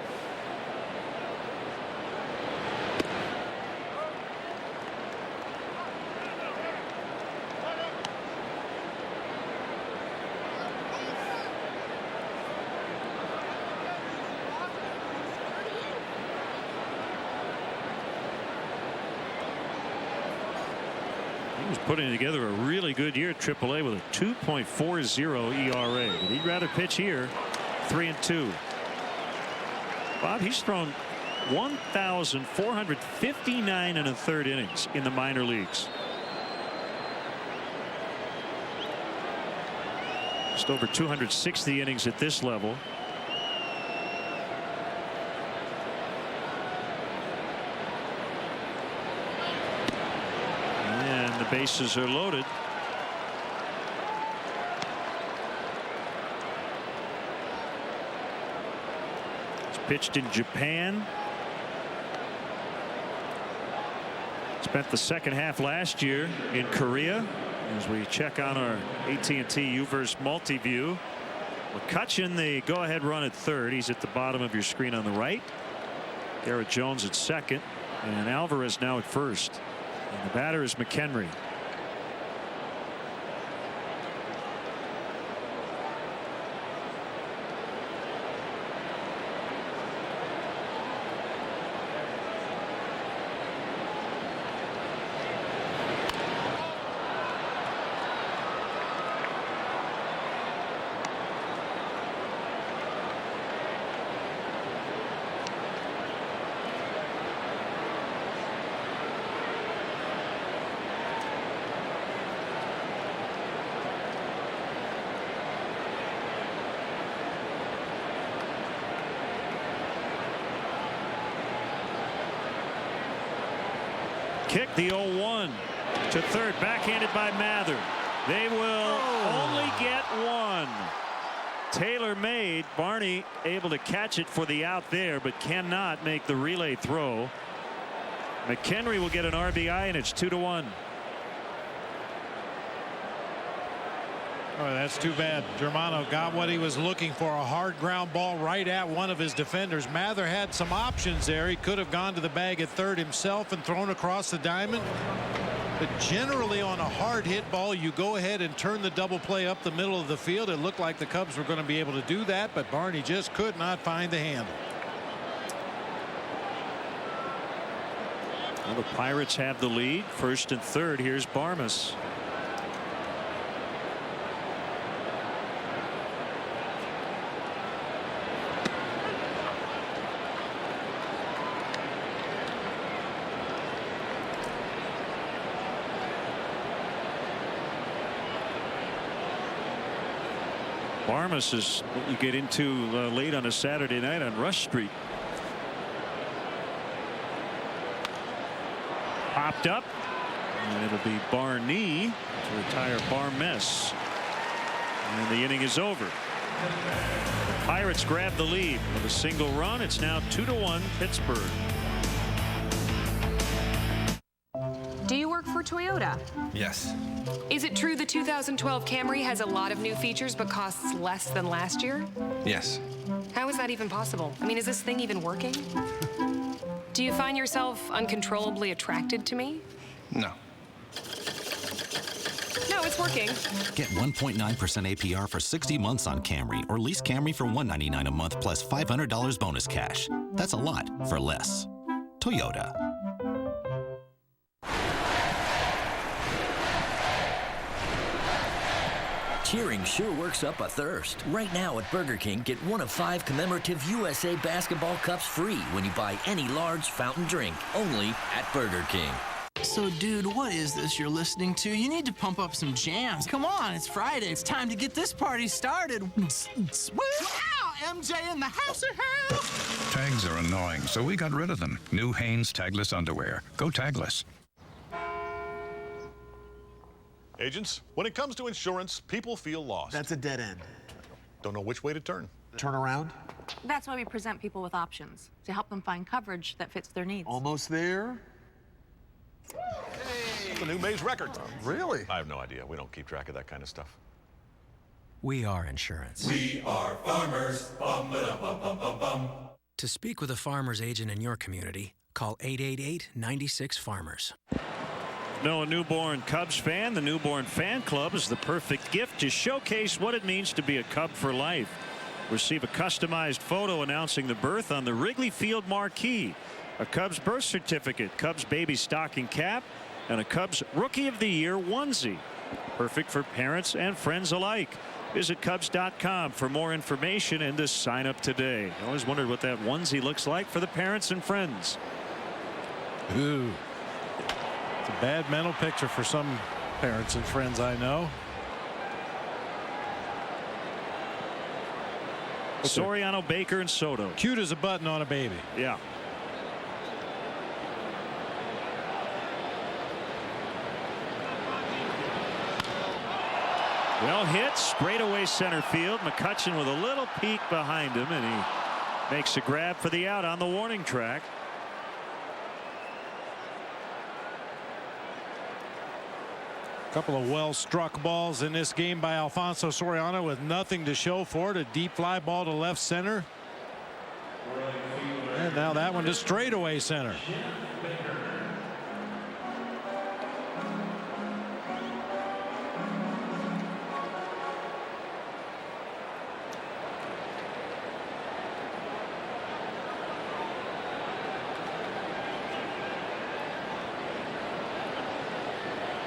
He was putting together a really good year at AAA with a 2.40 ERA. But he'd rather pitch here. 3-2. Bob, he's thrown 1,459 1/3 innings in the minor leagues. Just over 260 innings at this level. And the bases are loaded. Pitched in Japan. Spent the second half last year in Korea. As we check on our AT&T U-verse multi-view, McCutchen the go-ahead run at third. He's at the bottom of your screen on the right. Garrett Jones at second, and Alvarez now at first. And the batter is McHenry. kick. The 0-1 to third. Backhanded by Mather. They will only get one. Taylor made. Barney able to catch it for the out there, but cannot make the relay throw. McHenry will get an RBI, and it's 2-1. Oh, that's too bad. Germano got what he was looking for, a hard ground ball right at one of his defenders. Mather had some options there. He could have gone to the bag at third himself and thrown across the diamond. But generally on a hard hit ball, you go ahead and turn the double play up the middle of the field. It looked like the Cubs were going to be able to do that, but Barney just could not find the handle. Well, the Pirates have the lead. First and third. Here's Barmes. Barmes is what you get into late on a Saturday night on Rush Street. Popped up, and it'll be Barney to retire Barmes. And the inning is over. The Pirates grab the lead with a single run. It's now 2-1 Pittsburgh. Do you work for Toyota? Yes. Is it true the 2012 Camry has a lot of new features but costs less than last year? Yes. How is that even possible? I mean, is this thing even working? Do you find yourself uncontrollably attracted to me? No. No, it's working. Get 1.9% APR for 60 months on Camry, or lease Camry for $199 a month plus $500 bonus cash. That's a lot for less. Toyota. Cheering sure works up a thirst. Right now at Burger King, get one of 5 commemorative USA basketball cups free when you buy any large fountain drink. Only at Burger King. So, dude, what is this you're listening to? You need to pump up some jams. Come on, it's Friday. It's time to get this party started. Wow, MJ in the house. Tags are annoying, so we got rid of them. New Hanes tagless underwear. Go tagless. Agents, when it comes to insurance, people feel lost. That's a dead end. Don't know which way to turn. Turn around? That's why we present people with options, to help them find coverage that fits their needs. Almost there. Hey. The new Maze record. Really? I have no idea. We don't keep track of that kind of stuff. We are insurance. We are farmers. Bum, bum, bum, bum, bum. To speak with a farmer's agent in your community, call 888-96-FARMERS. No, a newborn Cubs fan. The Newborn Fan Club is the perfect gift to showcase what it means to be a Cub for life. Receive a customized photo announcing the birth on the Wrigley Field marquee, a Cubs birth certificate, Cubs baby stocking cap, and a Cubs Rookie of the Year onesie. Perfect for parents and friends alike. Visit Cubs.com for more information and to sign up today. I always wondered what that onesie looks like for the parents and friends. Ooh. It's a bad mental picture for some parents and friends I know. Soriano, Baker, and Soto. Cute as a button on a baby. Yeah. Well hit, straightaway center field. McCutchen with a little peek behind him, and he makes a grab for the out on the warning track. Couple of well-struck balls in this game by Alfonso Soriano with nothing to show for it. A deep fly ball to left center. And now that one to straightaway center.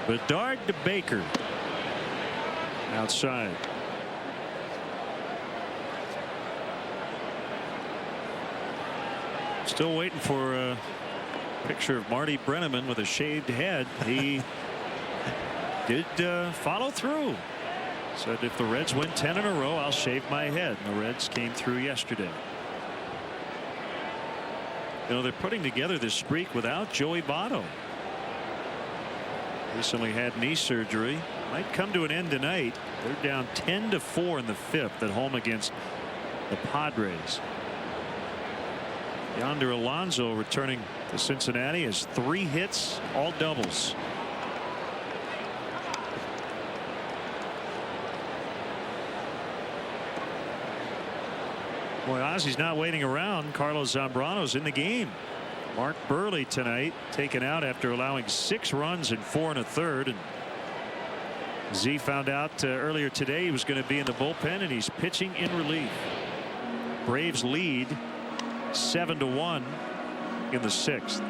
Bedard to Baker. Outside. Still waiting for a picture of Marty Brenneman with a shaved head. He did follow through. Said if the Reds win 10 in a row, I'll shave my head. And the Reds came through yesterday. You know, they're putting together this streak without Joey Votto. recently had knee surgery. Might come to an end tonight. They're down 10-4 in the 5th at home against the Padres. Yonder Alonso returning to Cincinnati has 3 hits, all doubles. Boy, Ozzy's not waiting around. Carlos Zambrano's in the game. Mark Burley tonight taken out after allowing 6 runs in 4 1/3. And Z found out earlier today he was going to be in the bullpen, and he's pitching in relief. Braves lead 7-1 in the 6th.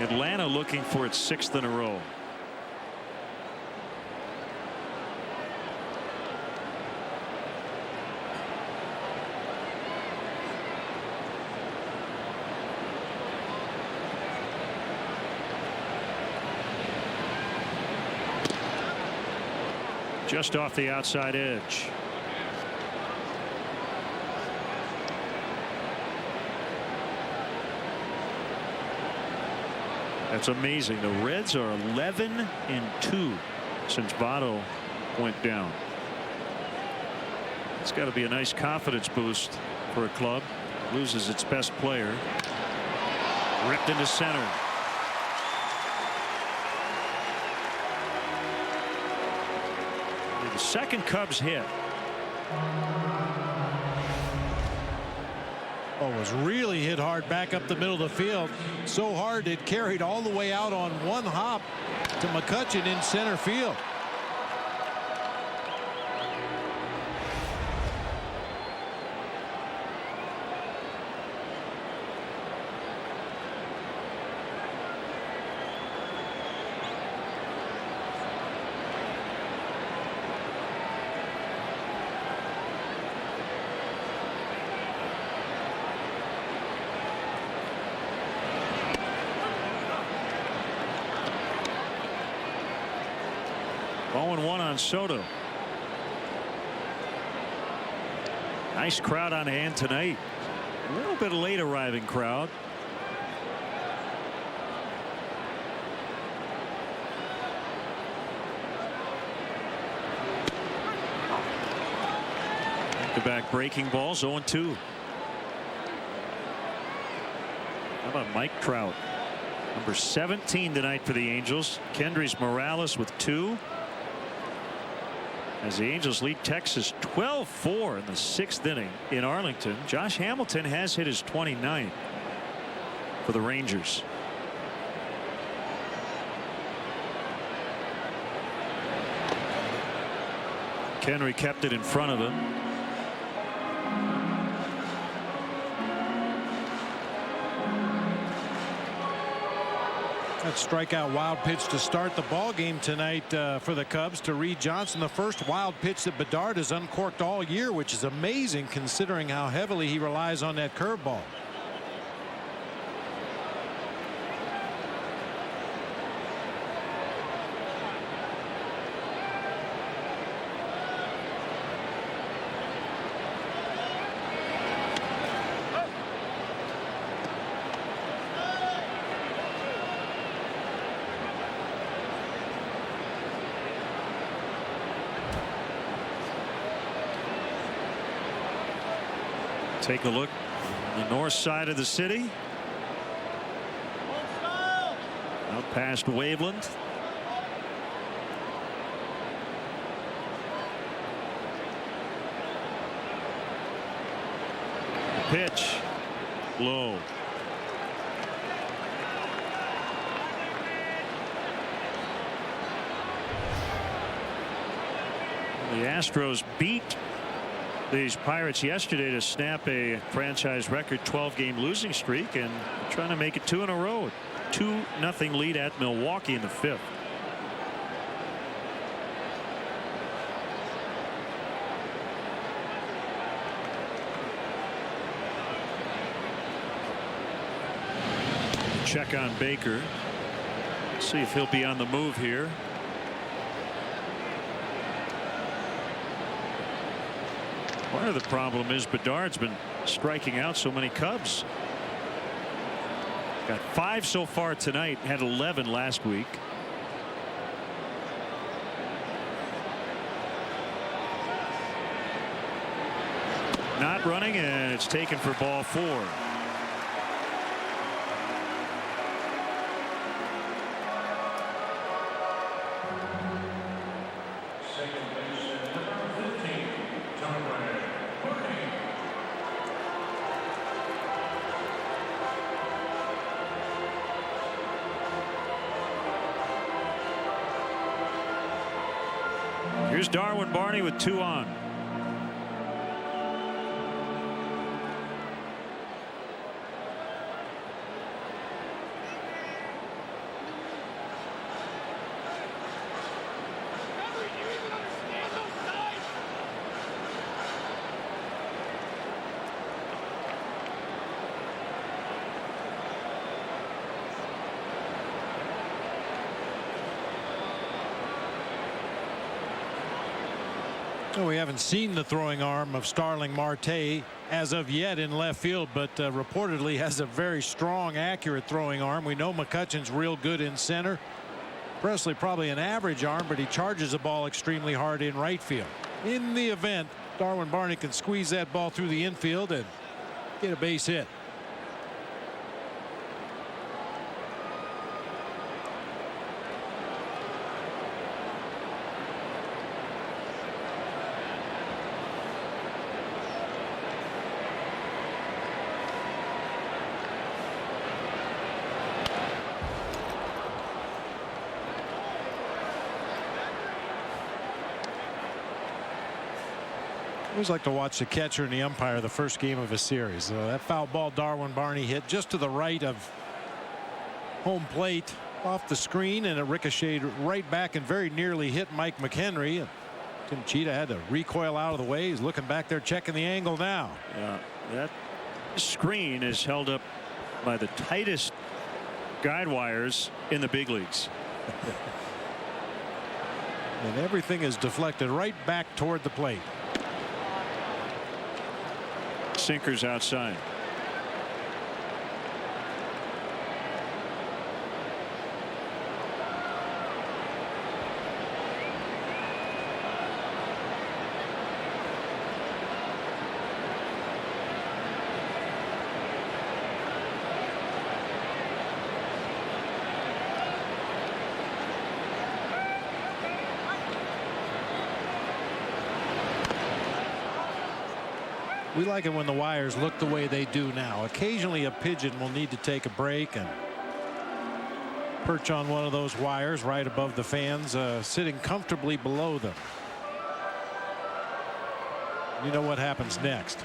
Atlanta looking for its 6th in a row. Just off the outside edge. That's amazing. The Reds are 11-2 since Votto went down. It's got to be a nice confidence boost for a club. Loses its best player. Ripped into center. The second Cubs hit. Oh, was really hit hard back up the middle of the field. So hard it carried all the way out on one hop to McCutchen in center field. Soto. Nice crowd on hand tonight. A little bit late arriving crowd. Back-to-back breaking balls. 0-2. How about Mike Trout? Number 17 tonight for the Angels. Kendrys Morales with 2. As the Angels lead Texas 12-4 in the 6th inning in Arlington. Josh Hamilton has hit his 29th for the Rangers. Henry kept it in front of him. That strikeout wild pitch to start the ball game tonight for the Cubs to Reed Johnson. The first wild pitch that Bedard has uncorked all year, which is amazing considering how heavily he relies on that curveball. Take a look on the north side of the city. Out past Waveland. The pitch low. The Astros beat these Pirates yesterday to snap a franchise record 12-game losing streak and trying to make it 2 in a row. 2-0 lead at Milwaukee in the 5th. Check on Baker. See if he'll be on the move here. Part of the problem is Bedard's been striking out so many Cubs. Got 5 so far tonight. Had 11 last week. Not running, and it's taken for ball 4. Here's Darwin Barney with 2 on. Well, we haven't seen the throwing arm of Starling Marte as of yet in left field, but reportedly has a very strong, accurate throwing arm. We know McCutcheon's real good in center. Presley probably an average arm, but he charges the ball extremely hard in right field. In the event, Darwin Barney can squeeze that ball through the infield and get a base hit. I always like to watch the catcher and the umpire the first game of a series. That foul ball Darwin Barney hit just to the right of home plate off the screen, and it ricocheted right back and very nearly hit Mike McHenry. Tim Cheetah had to recoil out of the way. He's looking back there checking the angle now. Yeah, that screen is held up by the tightest guide wires in the big leagues. And everything is deflected right back toward the plate. Sinkers outside. We like it when the wires look the way they do now. Occasionally a pigeon will need to take a break and perch on one of those wires right above the fans, sitting comfortably below them. You know what happens next.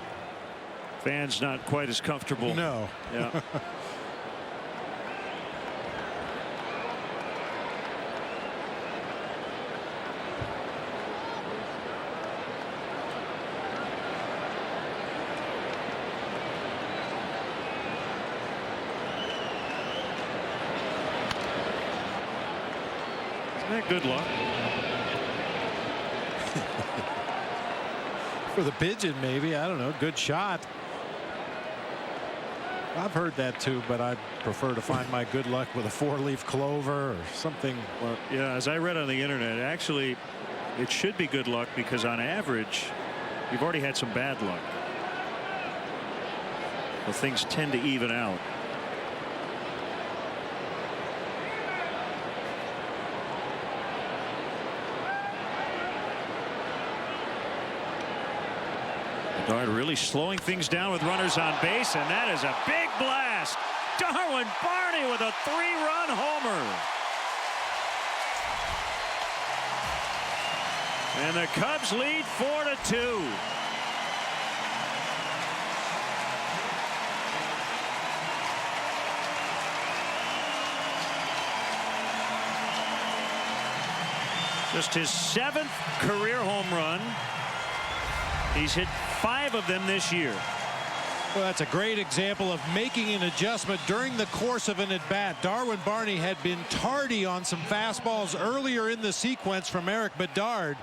Fans not quite as comfortable. No. Yeah. Good luck. For the pigeon, maybe. I don't know. Good shot. I've heard that too, but I'd prefer to find my good luck with a 4-leaf clover or something. Well, yeah, as I read on the internet, actually, it should be good luck because on average, you've already had some bad luck. Well, things tend to even out. Bedard really slowing things down with runners on base, and that is a big blast. Darwin Barney with a 3-run homer. And the Cubs lead 4-2. Just his 7th career home run. He's hit 5 of them this year. Well, that's a great example of making an adjustment during the course of an at-bat. Darwin Barney had been tardy on some fastballs earlier in the sequence from Eric Bedard.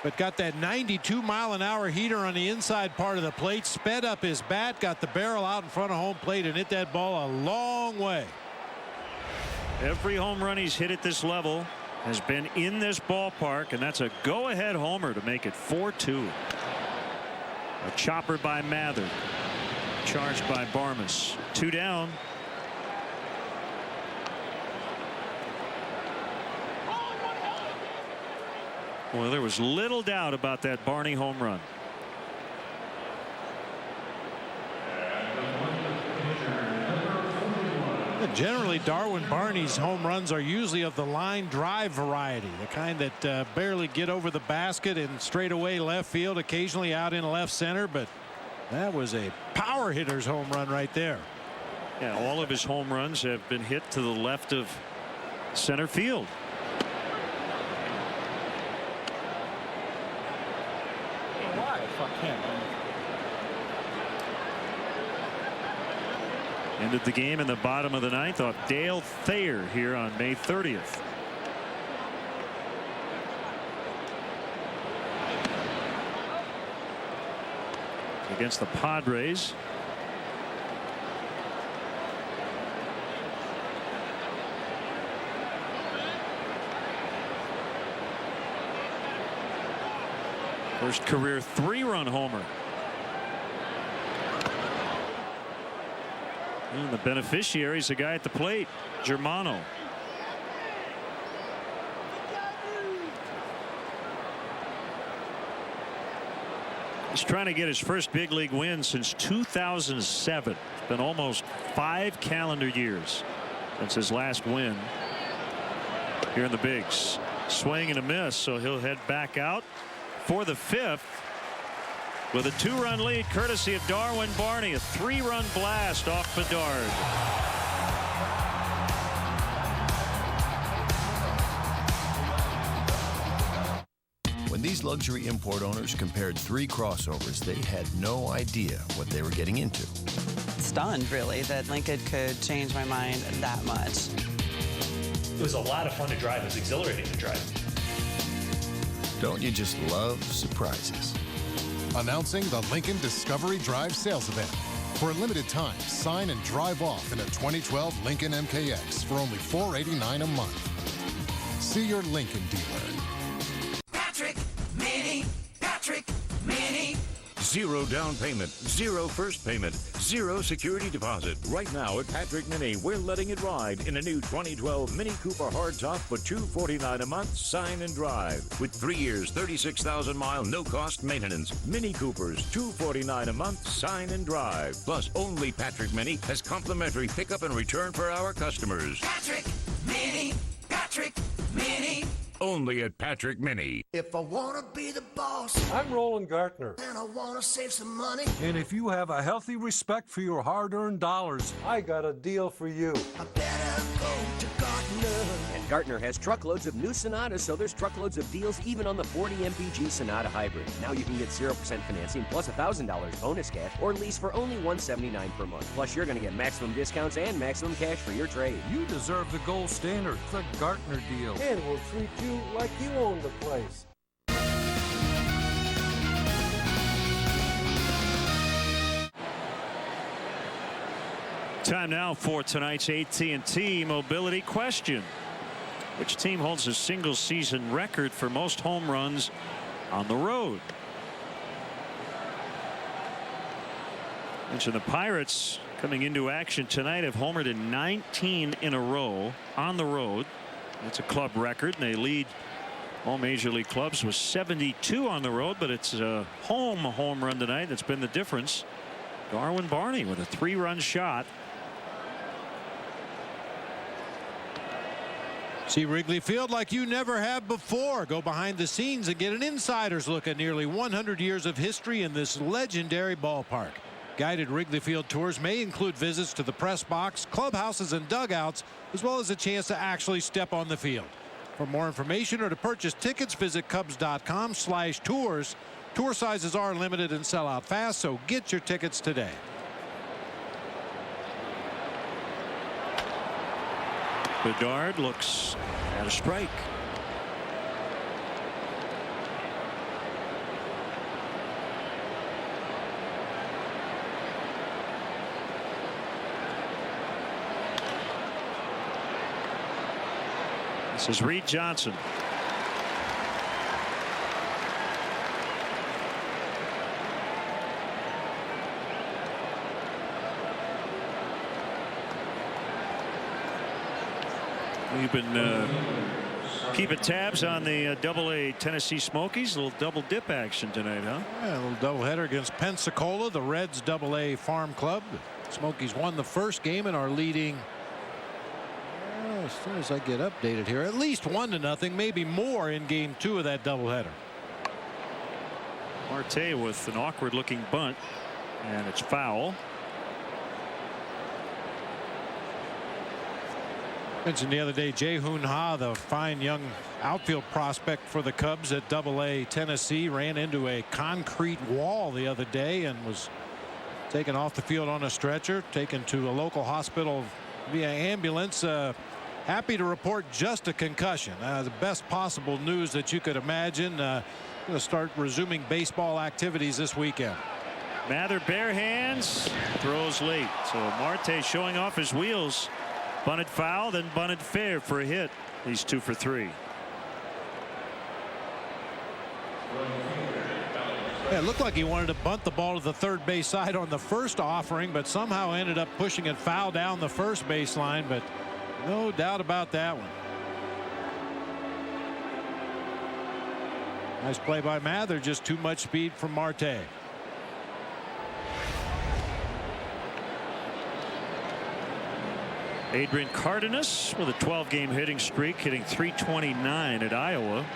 but got that 92-mile-an-hour heater on the inside part of the plate, sped up his bat, got the barrel out in front of home plate, and hit that ball a long way. Every home run he's hit at this level has been in this ballpark, and that's a go-ahead homer to make it 4-2. A chopper by Mather, charged by Barmes. 2 down. Well, there was little doubt about that Barney home run. Generally, Darwin Barney's home runs are usually of the line drive variety, the kind that barely get over the basket and straight away left field, occasionally out in left center, but that was a power hitter's home run right there. Yeah, all of his home runs have been hit to the left of center field. Ended the game in the bottom of the ninth off Dale Thayer here on May 30th. Against the Padres. First career 3-run homer. And the beneficiary is the guy at the plate, Germano. He's trying to get his first big league win since 2007. It's been almost 5 calendar years since his last win here in the bigs. Swing and a miss, so he'll head back out for the 5th. With a 2-run lead courtesy of Darwin Barney, a 3-run blast off Bedard. When these luxury import owners compared 3 crossovers, they had no idea what they were getting into. Stunned, really, that Lincoln could change my mind that much. It was a lot of fun to drive. It was exhilarating to drive. Don't you just love surprises? Announcing the Lincoln Discovery Drive sales event. For a limited time, sign and drive off in a 2012 Lincoln MKX for only $489 a month. See your Lincoln dealer. Patrick Mini. Patrick Mini. 0 down payment, 0 first payment, 0 security deposit. Right now at Patrick Mini, we're letting it ride in a new 2012 Mini Cooper hardtop for $249 a month, sign and drive. With 3 years, 36,000-mile, no-cost maintenance. Mini Coopers, $249 a month, sign and drive. Plus, only Patrick Mini has complimentary pickup and return for our customers. Patrick Mini. Patrick Mini. Only at Patrick Mini. If I want to be the boss, I'm Roland Gartner. and I want to save some money, And if you have a healthy respect for your hard-earned dollars, I got a deal for you. I better go to Gardner. And Gartner has truckloads of new Sonatas, so there's truckloads of deals even on the 40 MPG Sonata Hybrid. Now you can get 0% financing plus $1,000 bonus cash or lease for only $179 per month. Plus, you're going to get maximum discounts and maximum cash for your trade. You deserve the gold standard, the Gartner deal. And we'll treat you like you own the place. Time now for tonight's AT&T Mobility question. Which team holds a single season record for most home runs on the road? Mention the Pirates coming into action tonight have homered in 19 in a row on the road. That's a club record, and they lead all major league clubs with 72 on the road, but it's a home run tonight that's been the difference. Darwin Barney with a 3-run shot. See Wrigley Field like you never have before. Go behind the scenes and get an insider's look at nearly 100 years of history in this legendary ballpark. Guided Wrigley Field tours may include visits to the press box, clubhouses, and dugouts, as well as a chance to actually step on the field. For more information or to purchase tickets, visit Cubs.com/tours. Tour sizes are limited and sell out fast, so get your tickets today. Bedard looks at a strike. This is Reed Johnson. We've been keeping tabs on the AA Tennessee Smokies. A little double dip action tonight, huh? Yeah, a little doubleheader against Pensacola, the Reds AA Farm Club. The Smokies won the first game and are leading. As soon as I get updated here, at least 1-0, maybe more in game 2 of that doubleheader. Marte with an awkward looking bunt, and it's foul. Mentioned the other day, Jae-Hoon Ha, the fine young outfield prospect for the Cubs at AA Tennessee, ran into a concrete wall the other day and was taken off the field on a stretcher, taken to a local hospital via ambulance. Happy to report just a concussion. The best possible news that you could imagine. Going to start resuming baseball activities this weekend. Mather bare hands, throws late. So Marte showing off his wheels. Bunted foul, then bunted fair for a hit. He's 2 for 3. Yeah, it looked like he wanted to bunt the ball to the third base side on the first offering, but somehow ended up pushing it foul down the first baseline. But no doubt about that one. Nice play by Mather. Just too much speed from Marte. Adrian Cardenas with a 12-game hitting streak, hitting .329 at Iowa.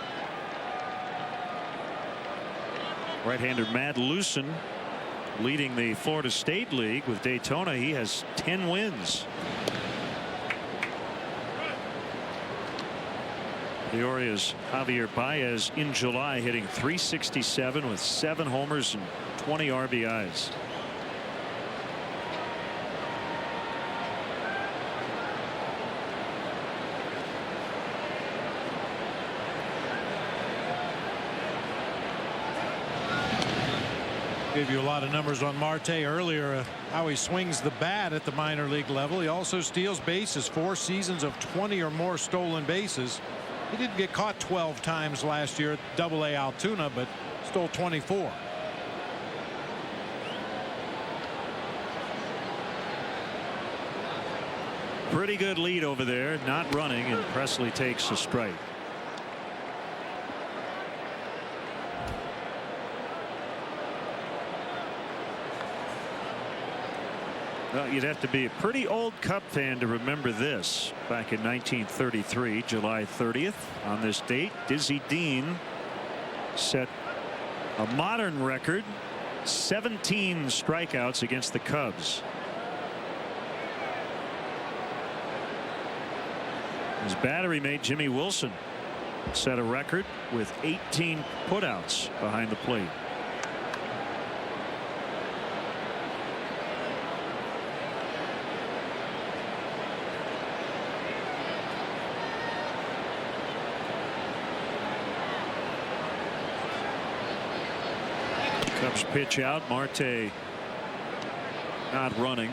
Right-hander Matt Lucen leading the Florida State League with Daytona. He has 10 wins. Peoria's Javier Baez in July hitting .367 with 7 homers and 20 RBIs. Gave you a lot of numbers on Marte earlier, how he swings the bat at the minor league level. He also steals bases, 4 seasons of 20 or more stolen bases. He didn't get caught 12 times last year at AA Altoona, but stole 24. Pretty good lead over there, not running, and Presley takes a strike. Well, you'd have to be a pretty old Cub fan to remember this. Back in 1933, July 30th, on this date, Dizzy Dean set a modern record, 17 strikeouts against the Cubs. His battery mate Jimmy Wilson set a record with 18 putouts behind the plate. Cubs pitch out. Marte not running.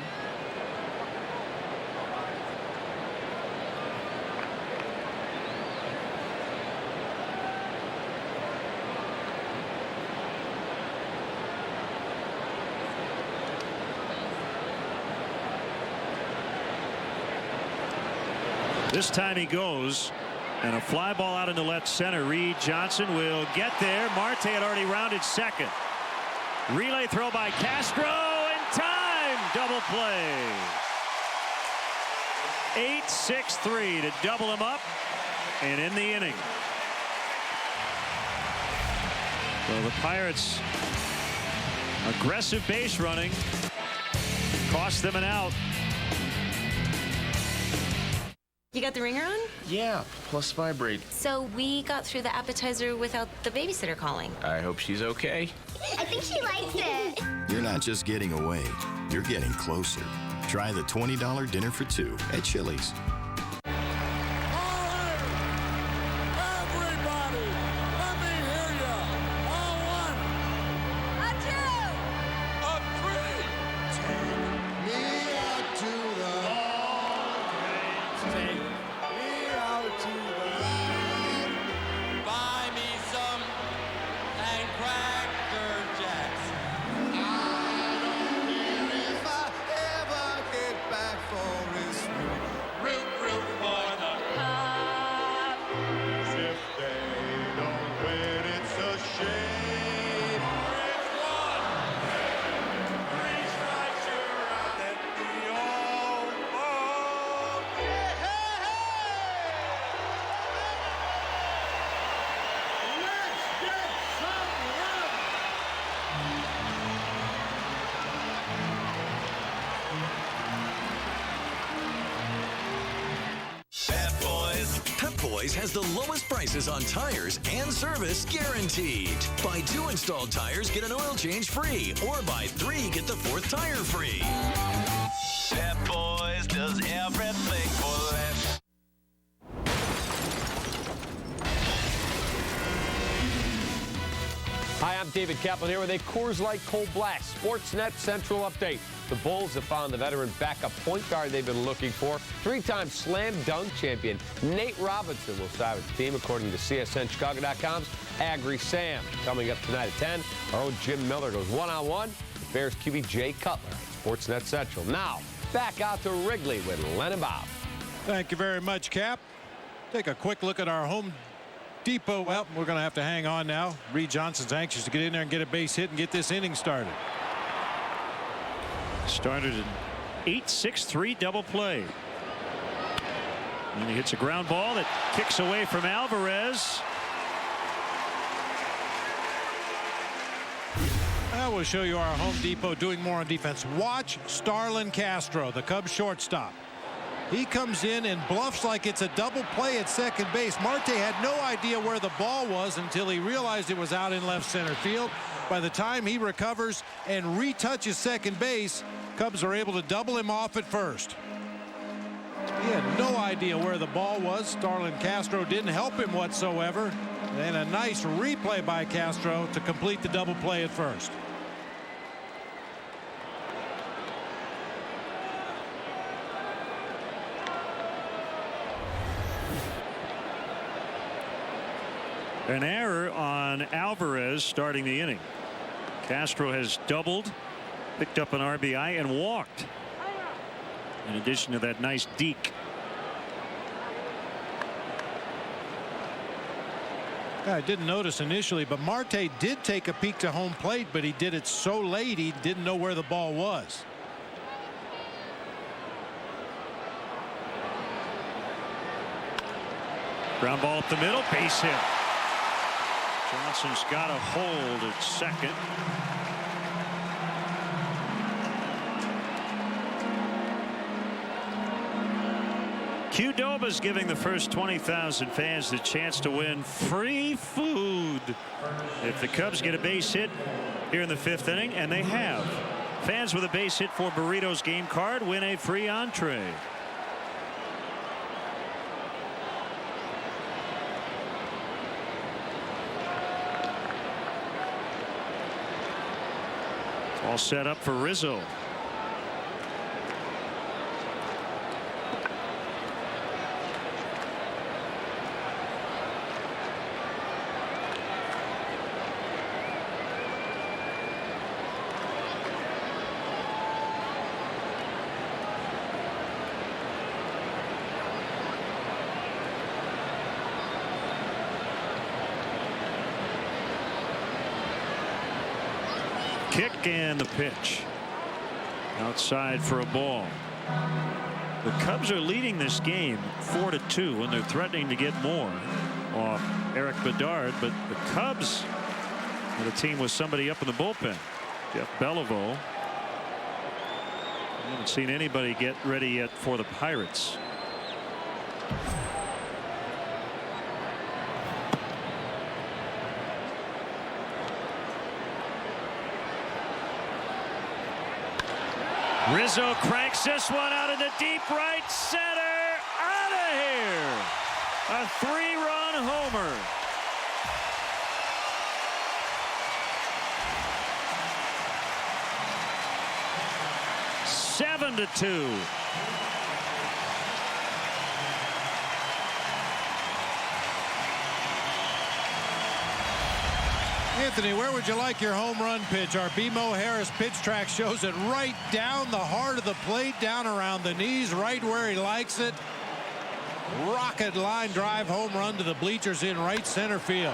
This time he goes, and a fly ball out into left center. Reed Johnson will get there. Marte had already rounded second. Relay throw by Castro in time. Double play. 8-6-3 to double him up and in the inning. So the Pirates aggressive base running cost them an out. You got the ringer on? Yeah, plus vibrate. So we got through the appetizer without the babysitter calling. I hope she's okay. I think she likes it. You're not just getting away, you're getting closer. Try the $20 dinner for 2 at Chili's. Boys has the lowest prices on tires and service guaranteed. Buy 2 installed tires, get an oil change free, or buy 3, get the 4th tire free. Pep Boys does everything for less. Hi, I'm David Kaplan here with a Coors Light Cold Blast Sportsnet Central update. The Bulls have found the veteran backup point guard they've been looking for. 3-time slam dunk champion Nate Robinson will side with the team, according to CSN Chicago.com's Agri Sam. Coming up tonight at 10, our own Jim Miller goes one-on-one with Bears QB Jay Cutler. Sportsnet Central. Now, back out to Wrigley with Len and Bob. Thank you very much, Cap. Take a quick look at our Home Depot. Well, we're going to have to hang on now. Reed Johnson's anxious to get in there and get a base hit and get this inning started. Started an 8-6-3 double play. And he hits a ground ball that kicks away from Alvarez. I will show you our Home Depot doing more on defense. Watch Starlin Castro, the Cubs shortstop. He comes in and bluffs like it's a double play at second base. Marte had no idea where the ball was until he realized it was out in left center field. By the time he recovers and retouches second base, Cubs are able to double him off at first. He had no idea where the ball was. Starlin Castro didn't help him whatsoever. And a nice replay by Castro to complete the double play at first. An error on Alvarez starting the inning. Castro has doubled, picked up an RBI, and walked. In addition to that nice deke. I didn't notice initially, but Marte did take a peek to home plate, but he did it so late he didn't know where the ball was. Ground ball up the middle, base hit. Johnson's got a hold at second. Qdoba's giving the first 20,000 fans the chance to win free food if the Cubs get a base hit here in the 5th inning, and they have. Fans with a base hit for Burritos game card win a free entree. All set up for Rizzo. Kick and the pitch. Outside for a ball. The Cubs are leading this game 4-2, and they're threatening to get more off Eric Bedard, but the Cubs are the team with somebody up in the bullpen. Jeff Beliveau. I haven't seen anybody get ready yet for the Pirates. Rizzo cranks this one out into deep right center. Out of here. A 3-run homer. Seven to 2. Anthony, where would you like your home run pitch? Our BMO Harris pitch track shows it right down the heart of the plate, down around the knees, right where he likes it. Rocket line drive home run to the bleachers in right center field.